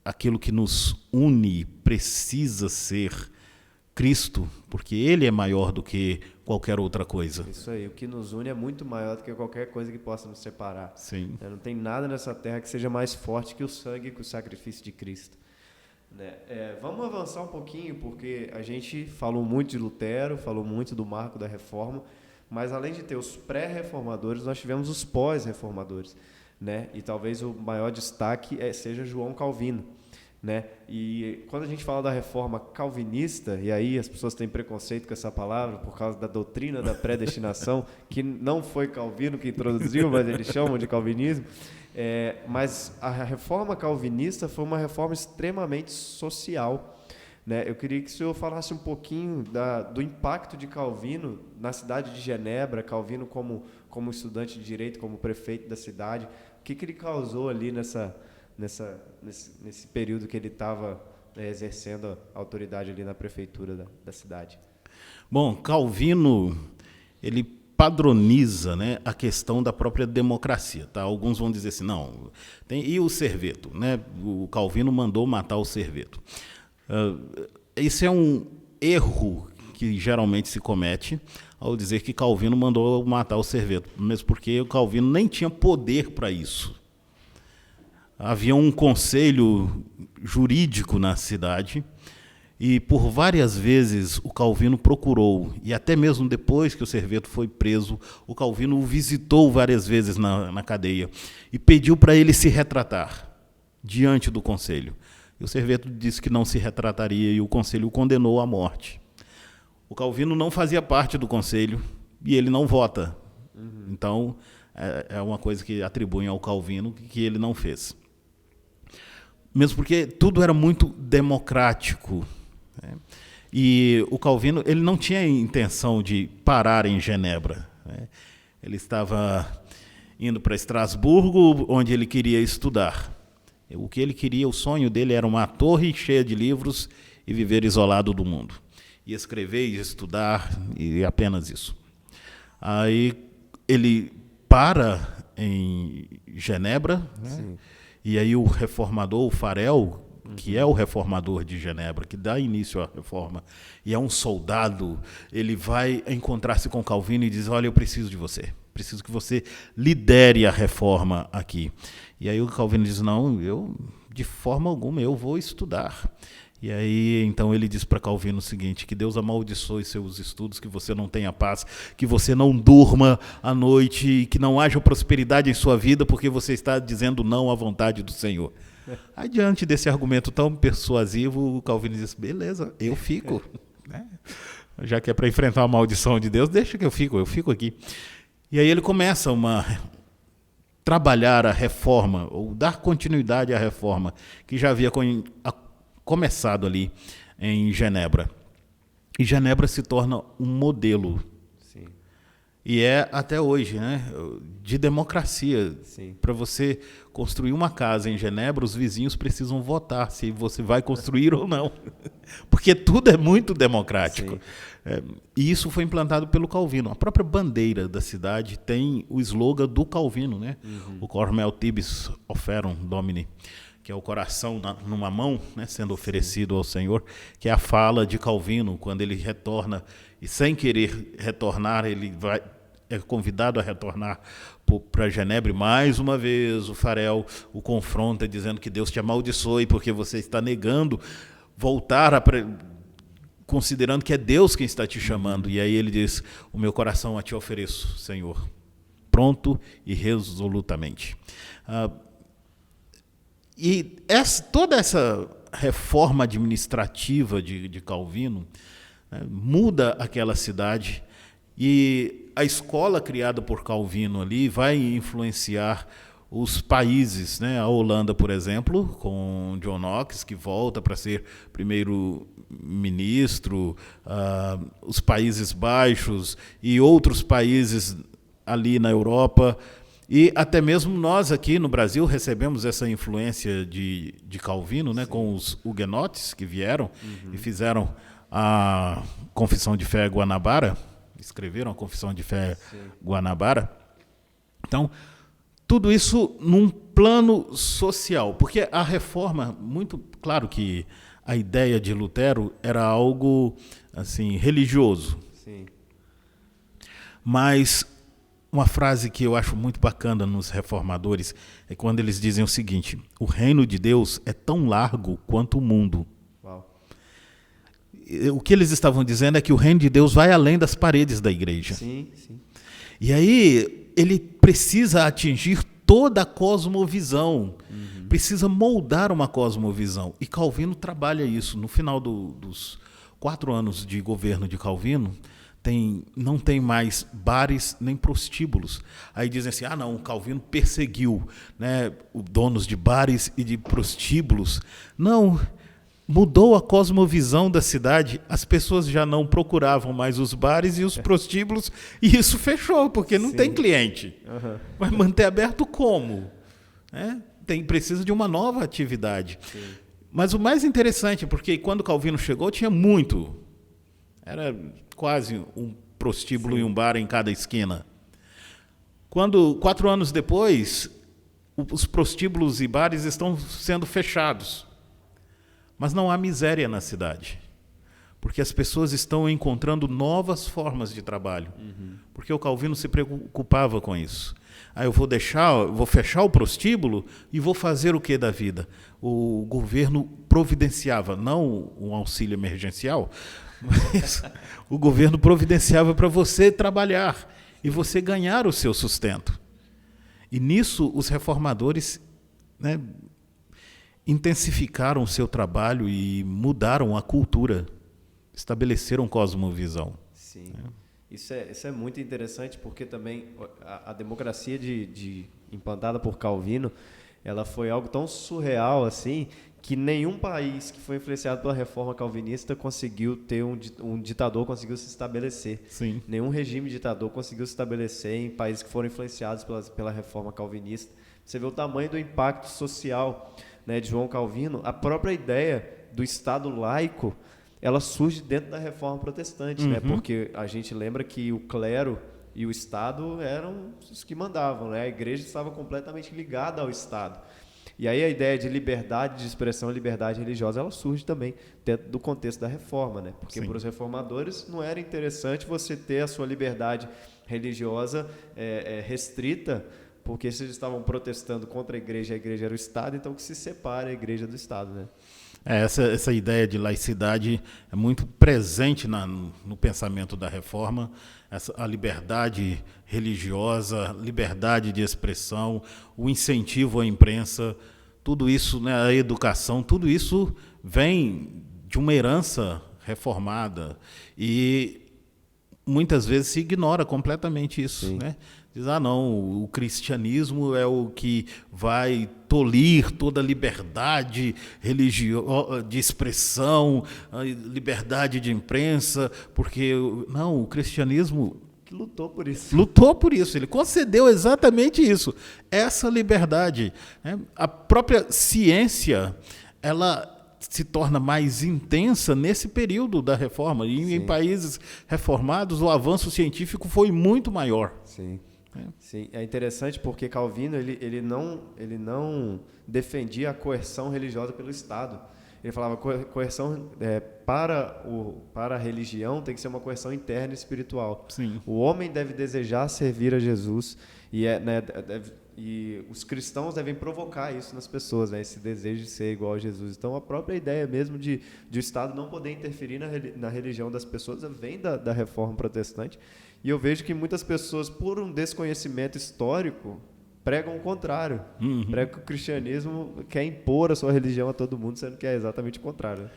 Aquilo que nos une precisa ser Cristo, porque Ele é maior do que qualquer outra coisa. Isso aí, o que nos une é muito maior do que qualquer coisa que possa nos separar. Sim. Não tem nada nessa terra que seja mais forte que o sangue e que o sacrifício de Cristo. Vamos avançar um pouquinho, porque a gente falou muito de Lutero, falou muito do marco da reforma, mas além de ter os pré-reformadores, nós tivemos os pós-reformadores, né? E talvez o maior destaque seja João Calvino, né? E quando a gente fala da reforma calvinista, e aí as pessoas têm preconceito com essa palavra por causa da doutrina da predestinação, que não foi Calvino que introduziu, mas eles chamam de calvinismo, mas a reforma calvinista foi uma reforma extremamente social, né? Eu queria que o senhor falasse um pouquinho do impacto de Calvino na cidade de Genebra, Calvino como estudante de direito, como prefeito da cidade. O que ele causou ali nesse período que ele estava exercendo a autoridade ali na prefeitura da cidade? Bom, Calvino, ele padroniza, né, a questão da própria democracia. Tá? Alguns vão dizer assim, não, e o Serveto? Né? O Calvino mandou matar o Serveto. Isso é um erro que geralmente se comete ao dizer que Calvino mandou matar o Serveto, mesmo porque o Calvino nem tinha poder para isso. Havia um conselho jurídico na cidade e por várias vezes o Calvino procurou, e até mesmo depois que o Serveto foi preso, o Calvino o visitou várias vezes na cadeia e pediu para ele se retratar diante do conselho. E o Serveto disse que não se retrataria e o conselho o condenou à morte. O Calvino não fazia parte do conselho e ele não vota. Então, é uma coisa que atribuem ao Calvino que ele não fez. Mesmo porque tudo era muito democrático. Né? E o Calvino ele não tinha intenção de parar em Genebra. Né? Ele estava indo para Estrasburgo, onde ele queria estudar. O que ele queria, o sonho dele era uma torre cheia de livros e viver isolado do mundo. E escrever e estudar, e apenas isso. Aí ele para em Genebra, né? E aí o reformador, o Farel, que é o reformador de Genebra, que dá início à reforma, e é um soldado, ele vai encontrar-se com Calvino e diz: olha, eu preciso de você, preciso que você lidere a reforma aqui. E aí o Calvino diz: não, eu de forma alguma eu vou estudar. E aí, então, ele diz para Calvino o seguinte: que Deus amaldiçoe seus estudos, que você não tenha paz, que você não durma à noite, que não haja prosperidade em sua vida, porque você está dizendo não à vontade do Senhor. Aí, diante desse argumento tão persuasivo, o Calvino diz: beleza, eu fico. Né? Já que é para enfrentar a maldição de Deus, deixa que eu fico aqui. E aí ele começa trabalhar a reforma, ou dar continuidade à reforma, que já havia começado ali em Genebra. E Genebra se torna um modelo. Sim. E é até hoje, né, de democracia. Para você construir uma casa em Genebra, os vizinhos precisam votar se você vai construir ou não. Porque tudo é muito democrático. E isso foi implantado pelo Calvino. A própria bandeira da cidade tem o slogan do Calvino, né? O Cor Mel Tibis Offerum Domini, que é o coração numa mão, né, sendo oferecido ao Senhor, que é a fala de Calvino, quando ele retorna, e sem querer retornar, ele é convidado a retornar para Genebra, e mais uma vez o Farel o confronta, dizendo que Deus te amaldiçoe, porque você está negando voltar, considerando que é Deus quem está te chamando. E aí ele diz: o meu coração a te ofereço, Senhor, pronto e resolutamente. E toda essa reforma administrativa de Calvino, né, muda aquela cidade, e a escola criada por Calvino ali vai influenciar os países, né? A Holanda, por exemplo, com John Knox, que volta para ser primeiro-ministro, os Países Baixos e outros países ali na Europa. E até mesmo nós aqui no Brasil recebemos essa influência de Calvino, né, com os huguenotes que vieram e fizeram a Confissão de Fé Guanabara, escreveram a Confissão de Fé Guanabara. Então, tudo isso num plano social, porque a reforma, muito claro que a ideia de Lutero era algo assim religioso. Sim. Mas uma frase que eu acho muito bacana nos reformadores é quando eles dizem o seguinte: o reino de Deus é tão largo quanto o mundo. Uau. O que eles estavam dizendo é que o reino de Deus vai além das paredes da igreja. Sim, sim. E aí ele precisa atingir toda a cosmovisão, precisa moldar uma cosmovisão. E Calvino trabalha isso. No final dos 4 anos de governo de Calvino, não tem mais bares nem prostíbulos. Aí dizem assim: não, o Calvino perseguiu, né, donos de bares e de prostíbulos. Não, mudou a cosmovisão da cidade. As pessoas já não procuravam mais os bares e os prostíbulos, e isso fechou, porque não tem cliente. Vai manter aberto como? Precisa de uma nova atividade. Sim. Mas o mais interessante, porque quando Calvino chegou, tinha muito. Era quase um prostíbulo e um bar em cada esquina. 4 anos depois, os prostíbulos e bares estão sendo fechados. Mas não há miséria na cidade, porque as pessoas estão encontrando novas formas de trabalho. Porque o Calvino se preocupava com isso. Eu vou fechar o prostíbulo e vou fazer o que da vida? O governo providenciava, não um auxílio emergencial, mas o governo providenciava para você trabalhar e você ganhar o seu sustento. E nisso os reformadores, né, intensificaram o seu trabalho e mudaram a cultura, estabeleceram cosmovisão. Sim. Isso é muito interessante, porque também a democracia implantada por Calvino, ela foi algo tão surreal assim, que nenhum país que foi influenciado pela reforma calvinista conseguiu ter um ditador, conseguiu se estabelecer. Sim. Nenhum regime ditador conseguiu se estabelecer em países que foram influenciados pela reforma calvinista. Você vê o tamanho do impacto social, né, de João Calvino, a própria ideia do Estado laico, ela surge dentro da Reforma Protestante, né? Porque a gente lembra que o clero e o Estado eram os que mandavam, né? A igreja estava completamente ligada ao Estado. E aí a ideia de liberdade de expressão, liberdade religiosa, ela surge também dentro do contexto da reforma, né? Porque para os reformadores não era interessante você ter a sua liberdade religiosa restrita, porque eles estavam protestando contra a igreja era o Estado, então que se separe a igreja do Estado, né? Essa ideia de laicidade é muito presente no pensamento da reforma, a liberdade religiosa, liberdade de expressão, o incentivo à imprensa, tudo isso, né, a educação, tudo isso vem de uma herança reformada e muitas vezes se ignora completamente isso, né? Diz, não, o cristianismo é o que vai tolir toda a liberdade de expressão, a liberdade de imprensa, porque, não, o cristianismo que lutou por isso. Lutou por isso, ele concedeu exatamente isso, essa liberdade, né? A própria ciência, ela se torna mais intensa nesse período da reforma. E em países reformados, o avanço científico foi muito maior. Sim. Sim, é interessante porque Calvino ele não defendia a coerção religiosa pelo Estado. Ele falava coerção para a religião tem que ser uma coerção interna e espiritual. Sim. O homem deve desejar servir a Jesus e os cristãos devem provocar isso nas pessoas, né? Esse desejo de ser igual a Jesus. Então, a própria ideia mesmo de o Estado não poder interferir na religião das pessoas vem da Reforma Protestante. E eu vejo que muitas pessoas, por um desconhecimento histórico, pregam o contrário. Pregam que o cristianismo quer impor a sua religião a todo mundo, sendo que é exatamente o contrário.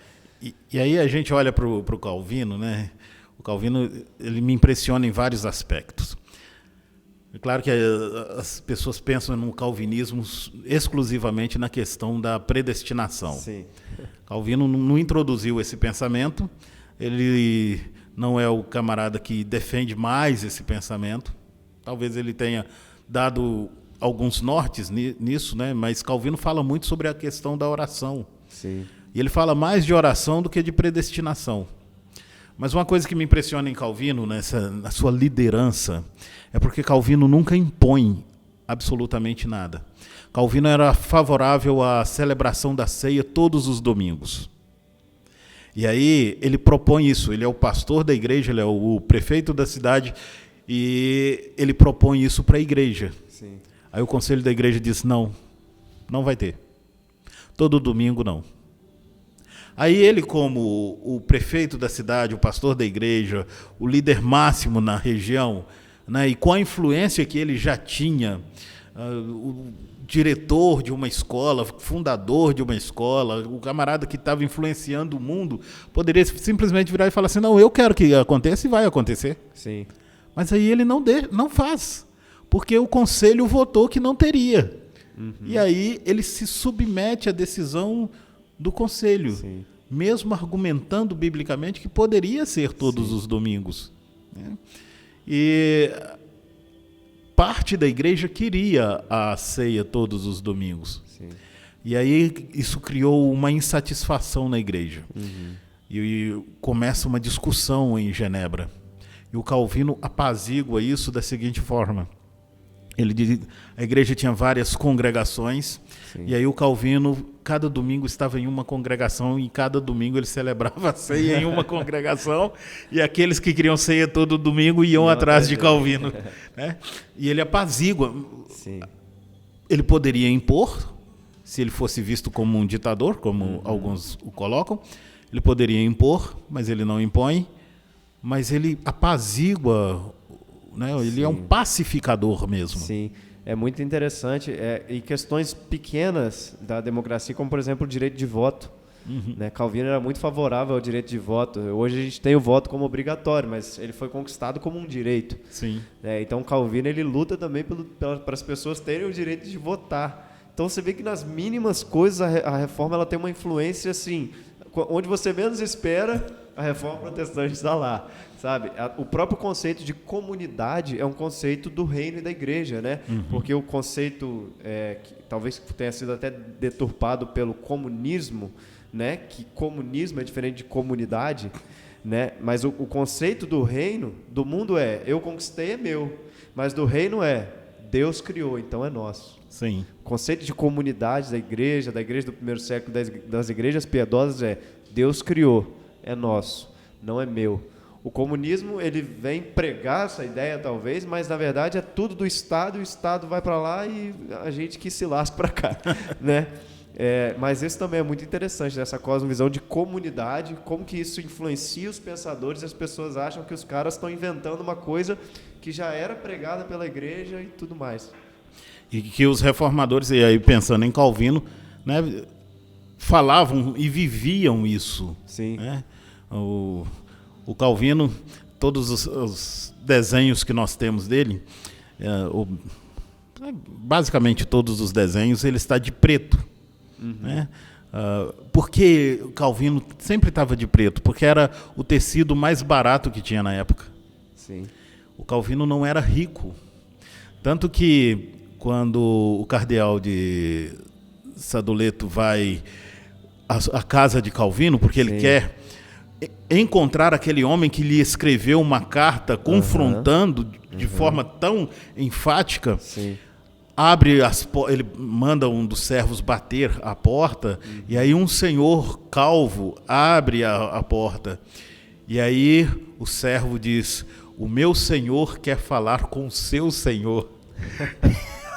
E aí a gente olha para o Calvino, né? O Calvino, ele me impressiona em vários aspectos. É claro que as pessoas pensam no calvinismo exclusivamente na questão da predestinação. Sim. Calvino não introduziu esse pensamento, ele não é o camarada que defende mais esse pensamento. Talvez ele tenha dado alguns nortes nisso, né? Mas Calvino fala muito sobre a questão da oração. Sim. E ele fala mais de oração do que de predestinação. Mas uma coisa que me impressiona em Calvino, na sua liderança, é porque Calvino nunca impõe absolutamente nada. Calvino era favorável à celebração da ceia todos os domingos. E aí ele propõe isso, ele é o pastor da igreja, ele é o prefeito da cidade, e ele propõe isso para a igreja. Sim. Aí o conselho da igreja diz, não vai ter. Todo domingo não. Aí ele, como o prefeito da cidade, o pastor da igreja, o líder máximo na região, né, e com a influência que ele já tinha, o diretor de uma escola, fundador de uma escola, o camarada que estava influenciando o mundo, poderia simplesmente virar e falar assim, não, eu quero que aconteça e vai acontecer. Sim. Mas aí ele não faz, porque o conselho votou que não teria. E aí ele se submete à decisão do conselho, Sim. mesmo argumentando biblicamente que poderia ser todos os domingos, né? E parte da igreja queria a ceia todos os domingos. Sim. E aí isso criou uma insatisfação na igreja. E começa uma discussão em Genebra. E o Calvino apazigua isso da seguinte forma. Ele diz, a igreja tinha várias congregações, Sim. E aí o Calvino, cada domingo estava em uma congregação, e cada domingo ele celebrava a ceia em uma congregação, e aqueles que queriam ceia todo domingo iam atrás de Calvino, né? E ele apazigua. Sim. Ele poderia impor, se ele fosse visto como um ditador, como alguns o colocam, ele poderia impor, mas ele não impõe, mas ele apazigua, né? Ele Sim. é um pacificador mesmo. Sim, é muito interessante. E questões pequenas da democracia, como, por exemplo, o direito de voto. Né? Calvino era muito favorável ao direito de voto. Hoje a gente tem o voto como obrigatório, mas ele foi conquistado como um direito. Sim. Então, Calvino ele luta também para as pessoas terem o direito de votar. Então, você vê que nas mínimas coisas a reforma ela tem uma influência assim, onde você menos espera, a reforma protestante está lá, sabe? O próprio conceito de comunidade é um conceito do reino e da igreja, né? Porque o conceito, que talvez tenha sido até deturpado pelo comunismo, né? Que comunismo é diferente de comunidade, né? Mas o conceito do reino, do mundo eu conquistei, é meu, mas do reino Deus criou, então é nosso. Sim. O conceito de comunidade da igreja do primeiro século, das igrejas piedosas Deus criou, é nosso, não é meu. O comunismo, ele vem pregar essa ideia talvez, mas na verdade é tudo do Estado, e o Estado vai para lá e a gente que se lasca para cá, né? Mas isso também é muito interessante, essa cosmovisão de comunidade, como que isso influencia os pensadores, e as pessoas acham que os caras estão inventando uma coisa que já era pregada pela igreja e tudo mais. E que os reformadores, e aí pensando em Calvino, né, falavam e viviam isso. Sim. Né? O Calvino, todos os desenhos que nós temos dele, basicamente todos os desenhos, ele está de preto. Né? Porque o Calvino sempre estava de preto? Porque era o tecido mais barato que tinha na época. Sim. O Calvino não era rico. Tanto que quando o cardeal de Sadoleto vai à casa de Calvino, porque ele quer encontrar aquele homem que lhe escreveu uma carta confrontando de forma tão enfática, ele manda um dos servos bater a porta, e aí um senhor calvo abre a porta, e aí o servo diz: o meu senhor quer falar com o seu senhor.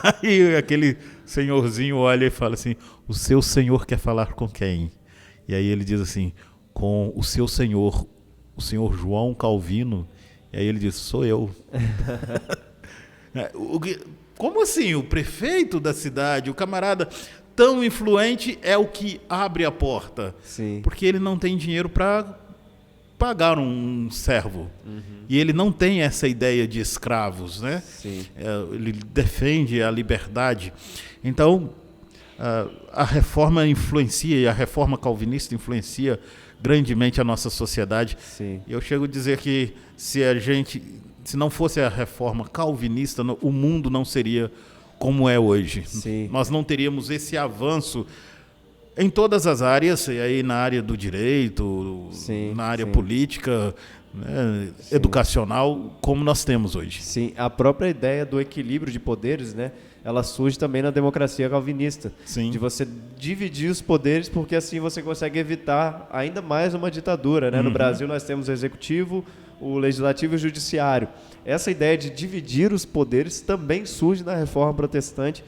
Aí aquele senhorzinho olha e fala assim: o seu senhor quer falar com quem? E aí ele diz assim: com o seu senhor, o senhor João Calvino. E aí ele diz: sou eu. Como assim? O prefeito da cidade, o camarada tão influente, é o que abre a porta. Sim. Porque ele não tem dinheiro para pagar um servo. E ele não tem essa ideia de escravos, né? Sim. Ele defende a liberdade. Então, a reforma influencia, e a reforma calvinista influencia grandemente a nossa sociedade. Sim. Eu chego a dizer que se não fosse a reforma calvinista, o mundo não seria como é hoje. Sim. Nós não teríamos esse avanço em todas as áreas, e aí na área do direito, na área política, né, educacional, como nós temos hoje. Sim, a própria ideia do equilíbrio de poderes, né, ela surge também na democracia calvinista. Sim. De você dividir os poderes, porque assim você consegue evitar ainda mais uma ditadura, né? No Brasil nós temos o executivo, o legislativo e o judiciário. Essa ideia de dividir os poderes também surge na reforma protestante,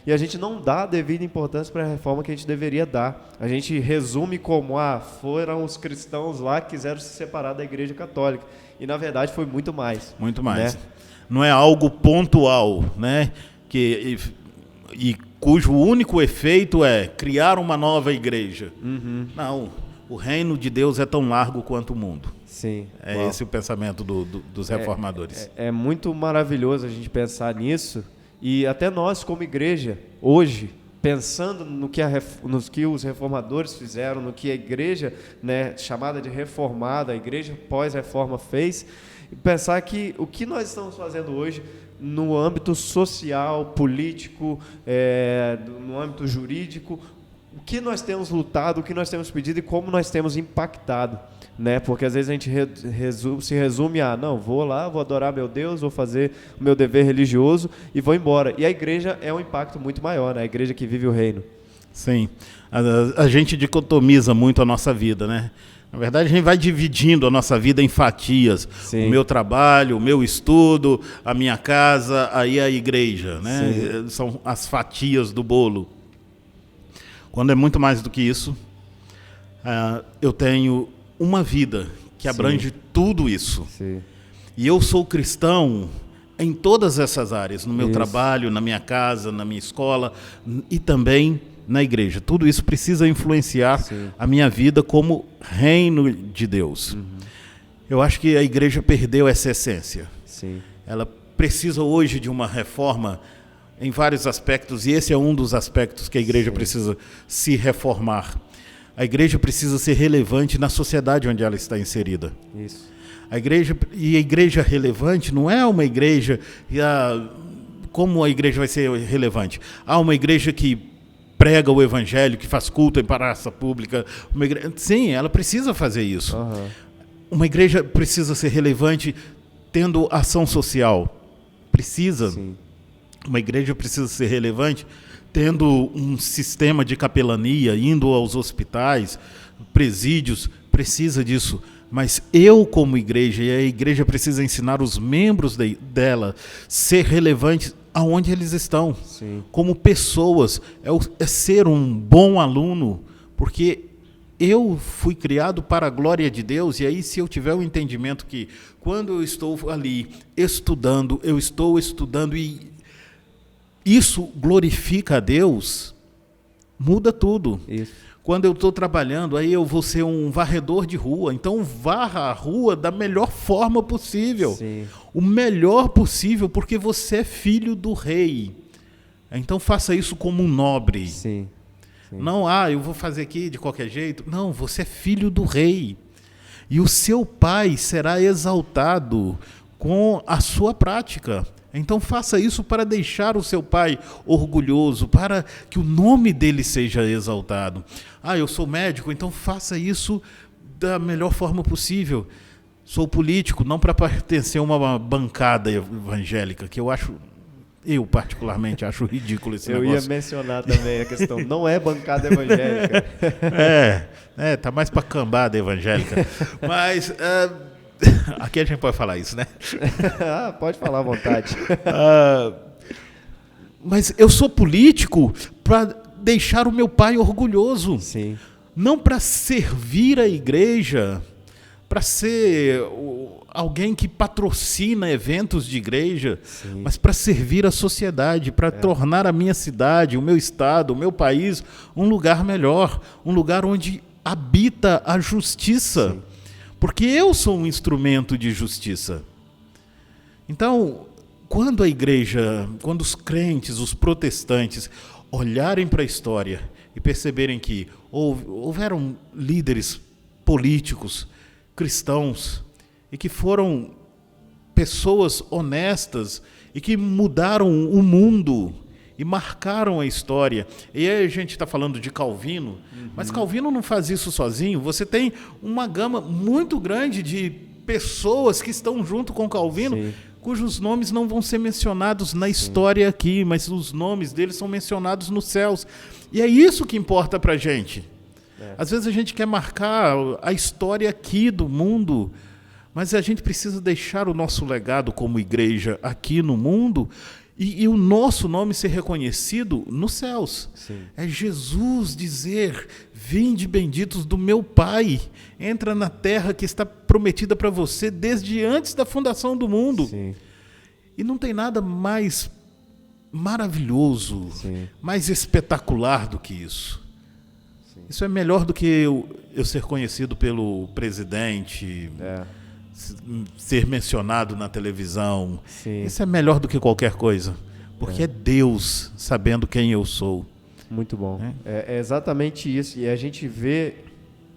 e a gente não dá a devida importância para a reforma que a gente deveria dar. A gente resume como, foram os cristãos lá que quiseram se separar da Igreja Católica. E, na verdade, foi muito mais. Muito mais. Né? Não é algo pontual, né? E cujo único efeito é criar uma nova igreja. Não, o reino de Deus é tão largo quanto o mundo. Sim. Esse o pensamento dos reformadores. É muito maravilhoso a gente pensar nisso. E até nós, como igreja, hoje, pensando no que os reformadores fizeram, no que a igreja, né, chamada de reformada, a igreja pós-reforma fez, e pensar que o que nós estamos fazendo hoje no âmbito social, político, no âmbito jurídico, o que nós temos lutado, o que nós temos pedido e como nós temos impactado. Né? Porque às vezes a gente se resume a vou lá, vou adorar meu Deus, vou fazer o meu dever religioso e vou embora. E a igreja é um impacto muito maior, né? A igreja que vive o reino. Sim, a gente dicotomiza muito a nossa vida, né? Na verdade, a gente vai dividindo a nossa vida em fatias. Sim. O meu trabalho, o meu estudo, a minha casa, aí a igreja, né? Sim. São as fatias do bolo. Quando é muito mais do que isso, eu tenho uma vida que abrange tudo isso. Sim. E eu sou cristão em todas essas áreas, no meu trabalho, na minha casa, na minha escola e também na igreja. Tudo isso precisa influenciar a minha vida como reino de Deus. Eu acho que a igreja perdeu essa essência. Sim. Ela precisa hoje de uma reforma em vários aspectos, e esse é um dos aspectos que a igreja precisa se reformar. A igreja precisa ser relevante na sociedade onde ela está inserida. Isso. A igreja relevante não é uma igreja... Como a igreja vai ser relevante? Uma igreja que prega o evangelho, que faz culto em praça pública. Sim, ela precisa fazer isso. Uhum. Uma igreja precisa ser relevante tendo ação social. Precisa. Sim. Uma igreja precisa ser relevante tendo um sistema de capelania, indo aos hospitais, presídios, precisa disso. Mas eu, como igreja, e a igreja precisa ensinar os membros dela ser relevantes aonde eles estão. Sim. Como pessoas, é ser um bom aluno, porque eu fui criado para a glória de Deus, e aí se eu tiver o entendimento que quando eu estou ali estudando, eu estou estudando e isso glorifica a Deus, muda tudo. Isso. Quando eu estou trabalhando, aí eu vou ser um varredor de rua. Então, varra a rua da melhor forma possível. Sim. O melhor possível, porque você é filho do rei. Então, faça isso como um nobre. Sim. Sim. Não, eu vou fazer aqui de qualquer jeito. Não, você é filho do rei. E o seu pai será exaltado com a sua prática. Então faça isso para deixar o seu pai orgulhoso, para que o nome dele seja exaltado. Eu sou médico, então faça isso da melhor forma possível. Sou político, não para pertencer a uma bancada evangélica, que eu particularmente acho ridículo esse negócio. Eu ia mencionar também a questão, não é bancada evangélica. Tá mais para cambada evangélica. Mas... aqui a gente pode falar isso, né? Pode falar à vontade. Mas eu sou político para deixar o meu pai orgulhoso. Sim. Não para servir a igreja, para ser alguém que patrocina eventos de igreja, sim, mas para servir a sociedade, para tornar a minha cidade, o meu estado, o meu país um lugar melhor, um lugar onde habita a justiça. Sim. Porque eu sou um instrumento de justiça. Então, quando a igreja, quando os crentes, os protestantes, olharem para a história e perceberem que houveram líderes políticos, cristãos, e que foram pessoas honestas e que mudaram o mundo e marcaram a história. E aí a gente está falando de Calvino, mas Calvino não faz isso sozinho. Você tem uma gama muito grande de pessoas que estão junto com Calvino, sim, cujos nomes não vão ser mencionados na história aqui, mas os nomes deles são mencionados nos céus. E é isso que importa para a gente. Às vezes a gente quer marcar a história aqui do mundo, mas a gente precisa deixar o nosso legado como igreja aqui no mundo e o nosso nome ser reconhecido nos céus. Sim. É Jesus dizer: vinde benditos do meu Pai, entra na terra que está prometida para você desde antes da fundação do mundo. Sim. E não tem nada mais maravilhoso, sim, mais espetacular do que isso. Sim. Isso é melhor do que eu ser conhecido pelo presidente, ser mencionado na televisão. Sim. Isso é melhor do que qualquer coisa, porque é Deus sabendo quem eu sou. Muito bom. É exatamente isso. E a gente vê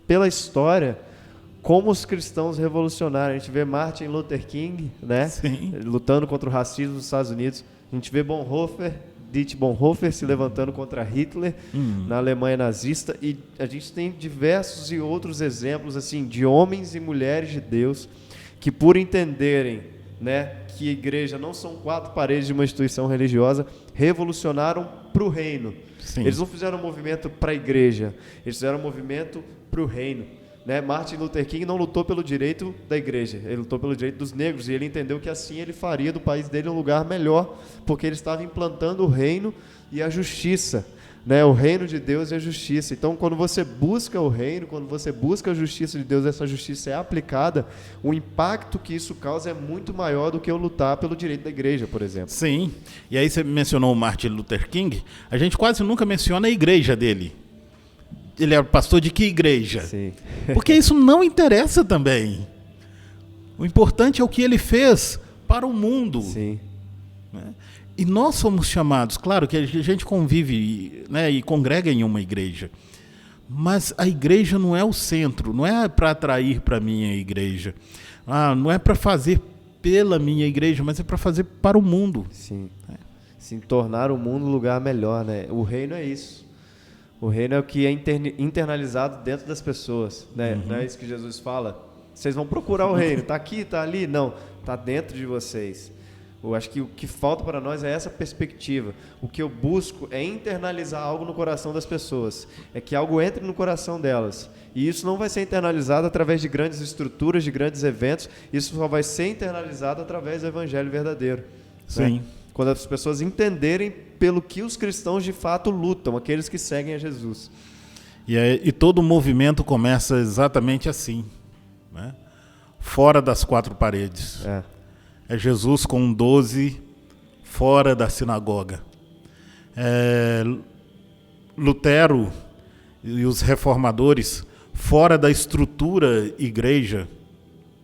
pela história como os cristãos revolucionaram. A gente vê Martin Luther King, né, lutando contra o racismo nos Estados Unidos. A gente vê Dietrich Bonhoeffer se levantando contra Hitler na Alemanha nazista. E a gente tem diversos e outros exemplos assim de homens e mulheres de Deus que, por entenderem, né, que a igreja não são quatro paredes de uma instituição religiosa, revolucionaram para o reino. Sim. Eles não fizeram um movimento para a igreja, eles fizeram um movimento para o reino. Né? Martin Luther King não lutou pelo direito da igreja, ele lutou pelo direito dos negros, e ele entendeu que assim ele faria do país dele um lugar melhor, porque ele estava implantando o reino e a justiça. Né, o reino de Deus e a justiça. Então, quando você busca o reino, quando você busca a justiça de Deus, essa justiça é aplicada, o impacto que isso causa é muito maior do que eu lutar pelo direito da igreja, por exemplo. Sim, e aí você mencionou o Martin Luther King, a gente quase nunca menciona a igreja dele. Ele é pastor de que igreja? Sim. Porque isso não interessa também. O importante é o que ele fez para o mundo. Sim. Né? E nós somos chamados, claro que a gente convive, né, e congrega em uma igreja, Mas a igreja não é o centro, não é para atrair para a minha igreja. Não é para fazer pela minha igreja, mas é para fazer para o mundo. Sim. Sim, tornar o mundo um lugar melhor, né? O reino é isso. O reino é o que é internalizado dentro das pessoas, né? Não é isso que Jesus fala? Vocês vão procurar o reino, está aqui, está ali? Não, está dentro de vocês. Eu acho que o que falta para nós é essa perspectiva. O que eu busco é internalizar algo no coração das pessoas. É que algo entre no coração delas. E isso não vai ser internalizado através de grandes estruturas, de grandes eventos. Isso só vai ser internalizado através do evangelho verdadeiro. Sim. Né? Quando as pessoas entenderem pelo que os cristãos de fato lutam, aqueles que seguem a Jesus. E todo o movimento começa exatamente assim, né? Fora das quatro paredes. É Jesus com 12 fora da sinagoga. Lutero e os reformadores fora da estrutura igreja.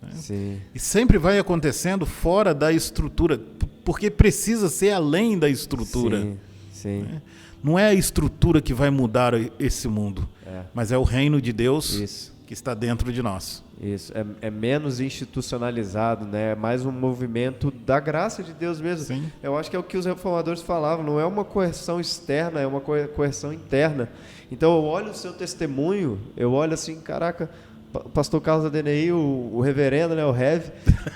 Né? Sim. E sempre vai acontecendo fora da estrutura, porque precisa ser além da estrutura. Sim, sim. Né? Não é a estrutura que vai mudar esse mundo, mas é o reino de Deus que está dentro de nós. Isso, é menos institucionalizado, né? É mais um movimento da graça de Deus mesmo. Sim. Eu acho que é o que os reformadores falavam, não é uma coerção externa, é uma coerção interna. Então eu olho o seu testemunho, eu olho assim, caraca, pastor Carlos Adenei, o reverendo, né, o Rev,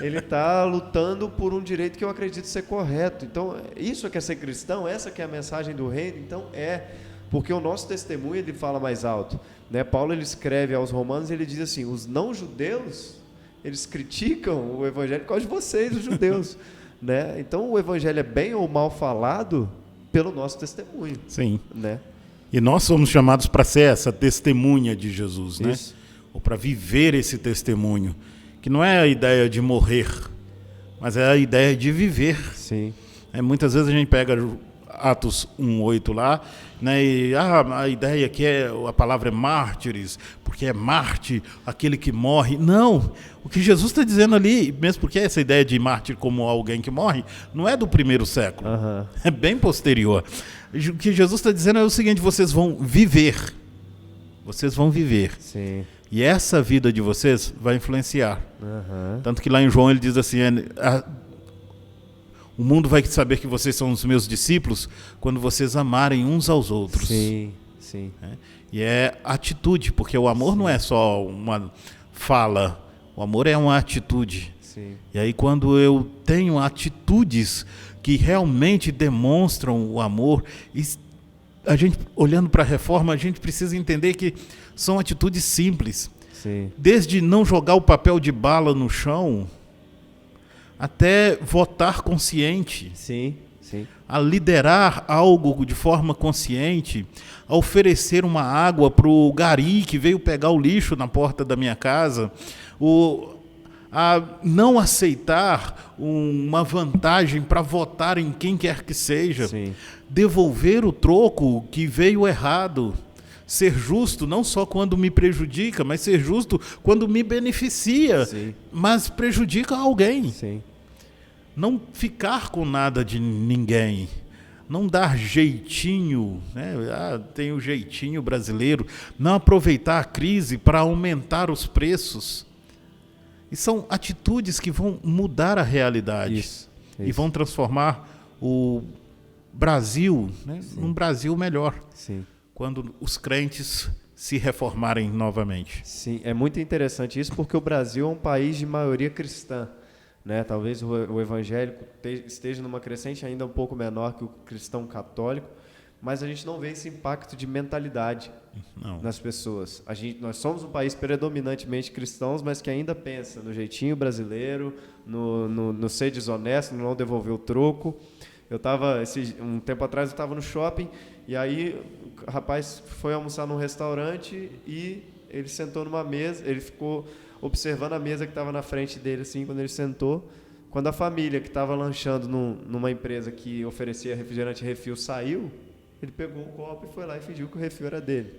ele está lutando por um direito que eu acredito ser correto. Então isso é que é ser cristão, essa que é a mensagem do reino, então porque o nosso testemunho ele fala mais alto, né? Paulo ele escreve aos romanos, ele diz assim, os não-judeus, eles criticam o evangelho por causa de vocês, os judeus, né? Então o evangelho é bem ou mal falado pelo nosso testemunho. Sim. Né? E nós somos chamados para ser essa testemunha de Jesus, né? Isso. Ou para viver esse testemunho, que não é a ideia de morrer, mas é a ideia de viver. Sim. Muitas vezes a gente pega Atos 1:8 lá, né? E a ideia aqui a palavra é mártires, porque é Marte, aquele que morre. Não, o que Jesus está dizendo ali, mesmo porque essa ideia de mártir como alguém que morre, não é do primeiro século, é bem posterior. O que Jesus está dizendo é o seguinte: vocês vão viver. Vocês vão viver. Sim. E essa vida de vocês vai influenciar. Tanto que lá em João ele diz assim, o mundo vai saber que vocês são os meus discípulos quando vocês amarem uns aos outros. Sim, sim. E é atitude, porque o amor não é só uma fala, o amor é uma atitude. Sim. E aí quando eu tenho atitudes que realmente demonstram o amor, a gente, olhando para a reforma, a gente precisa entender que são atitudes simples. Sim. Desde não jogar o papel de bala no chão, até votar consciente. Sim, sim. A liderar algo de forma consciente, a oferecer uma água para o gari que veio pegar o lixo na porta da minha casa, a não aceitar uma vantagem para votar em quem quer que seja, Sim. devolver o troco que veio errado, ser justo não só quando me prejudica, mas ser justo quando me beneficia, Sim. mas prejudica alguém. Sim. Não ficar com nada de ninguém, não dar jeitinho, né? Tem o jeitinho brasileiro, não aproveitar a crise para aumentar os preços. E são atitudes que vão mudar a realidade. Isso. E vão transformar o Brasil, né, num Brasil melhor. Sim. Quando os crentes se reformarem novamente. Sim, é muito interessante isso porque o Brasil é um país de maioria cristã, né? Talvez o evangélico esteja numa crescente ainda um pouco menor que o cristão católico, mas a gente não vê esse impacto de mentalidade nas pessoas. Nós somos um país predominantemente cristãos, mas que ainda pensa no jeitinho brasileiro, no ser desonesto, no não devolver o troco. Um tempo atrás eu estava no shopping e aí o rapaz foi almoçar num restaurante e ele sentou numa mesa, ele ficou observando a mesa que estava na frente dele assim, quando ele sentou. Quando a família que estava lanchando numa empresa que oferecia refrigerante refil saiu, ele pegou um copo e foi lá e fingiu que o refil era dele.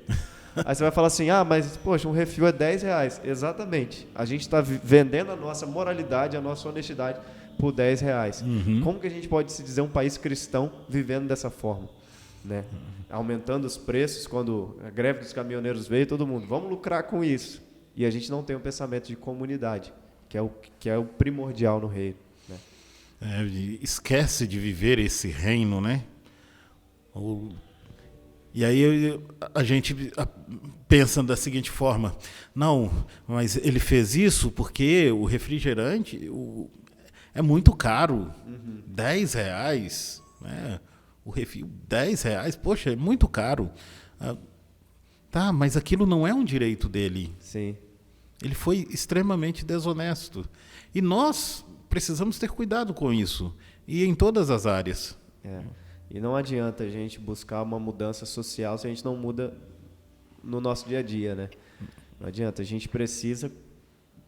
Aí você vai falar assim, mas poxa, um refil é R$10. Exatamente. A gente está vendendo a nossa moralidade, a nossa honestidade por R$10. Como que a gente pode se dizer um país cristão vivendo dessa forma? né? Aumentando os preços, quando a greve dos caminhoneiros veio, todo mundo, vamos lucrar com isso. E a gente não tem um pensamento de comunidade, que é o primordial no reino, né? Esquece de viver esse reino, né? E aí a gente pensa da seguinte forma, não, mas ele fez isso porque o refrigerante é muito caro, R$10, né? O refil, R$10, poxa, é muito caro. Tá, mas aquilo não é um direito dele. Sim. Ele foi extremamente desonesto. E nós precisamos ter cuidado com isso, e em todas as áreas. E não adianta a gente buscar uma mudança social se a gente não muda no nosso dia a dia, né? Não adianta, a gente precisa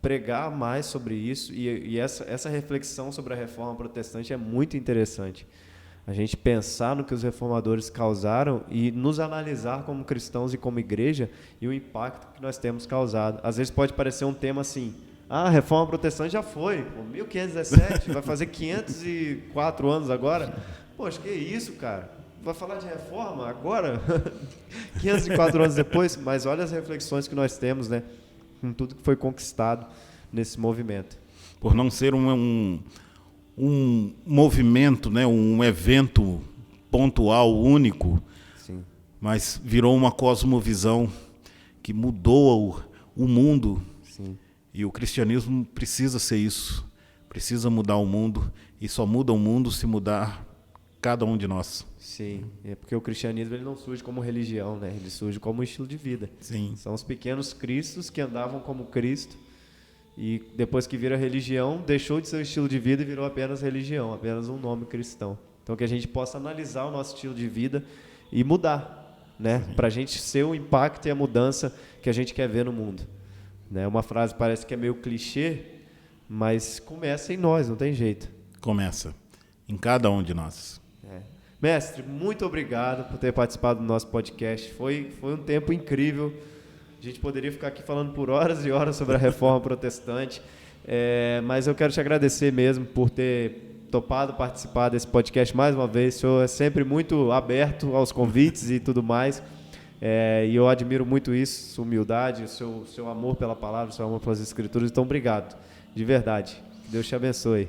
pregar mais sobre isso, e essa reflexão sobre a reforma protestante é muito interessante. A gente pensar no que os reformadores causaram e nos analisar como cristãos e como igreja e o impacto que nós temos causado. Às vezes pode parecer um tema assim, a reforma protestante já foi, 1517, vai fazer 504 anos agora. Poxa, que isso, cara? Vai falar de reforma agora? 504 anos depois? Mas olha as reflexões que nós temos, né? Com tudo que foi conquistado nesse movimento. Por não ser um movimento, né? Um evento pontual, único, Sim. Mas virou uma cosmovisão que mudou o mundo. Sim. E o cristianismo precisa ser isso, precisa mudar o mundo, e só muda o mundo se mudar cada um de nós. Sim, é porque o cristianismo ele não surge como religião, né? Ele surge como um estilo de vida. Sim. São os pequenos cristos que andavam como Cristo e depois que vira religião, deixou de ser um estilo de vida e virou apenas religião, apenas um nome cristão. Então que a gente possa analisar o nosso estilo de vida e mudar, né? Para a gente ser o impacto e a mudança que a gente quer ver no mundo. Né? Uma frase parece que é meio clichê, mas começa em nós, não tem jeito. Começa em cada um de nós. Mestre, muito obrigado por ter participado do nosso podcast. Foi um tempo incrível. A gente poderia ficar aqui falando por horas e horas sobre a reforma protestante, mas eu quero te agradecer mesmo por ter topado participar desse podcast mais uma vez. O senhor é sempre muito aberto aos convites e tudo mais. E eu admiro muito isso, sua humildade, o seu amor pela palavra, o seu amor pelas escrituras. Então, obrigado, de verdade. Que Deus te abençoe.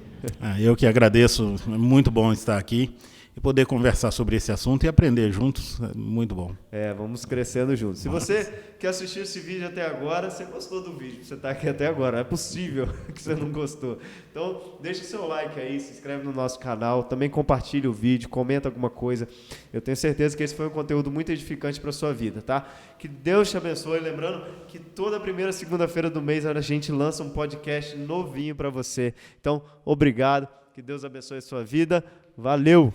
Eu que agradeço, é muito bom estar aqui e poder conversar sobre esse assunto e aprender juntos, é muito bom. Vamos crescendo juntos. Se você quer assistir esse vídeo até agora, você gostou do vídeo, você está aqui até agora, não é possível que você não gostou. Então, deixa o seu like aí, se inscreve no nosso canal, também compartilha o vídeo, comenta alguma coisa. Eu tenho certeza que esse foi um conteúdo muito edificante para a sua vida, tá? Que Deus te abençoe. Lembrando que toda primeira segunda-feira do mês a gente lança um podcast novinho para você. Então, obrigado, que Deus abençoe a sua vida. Valeu!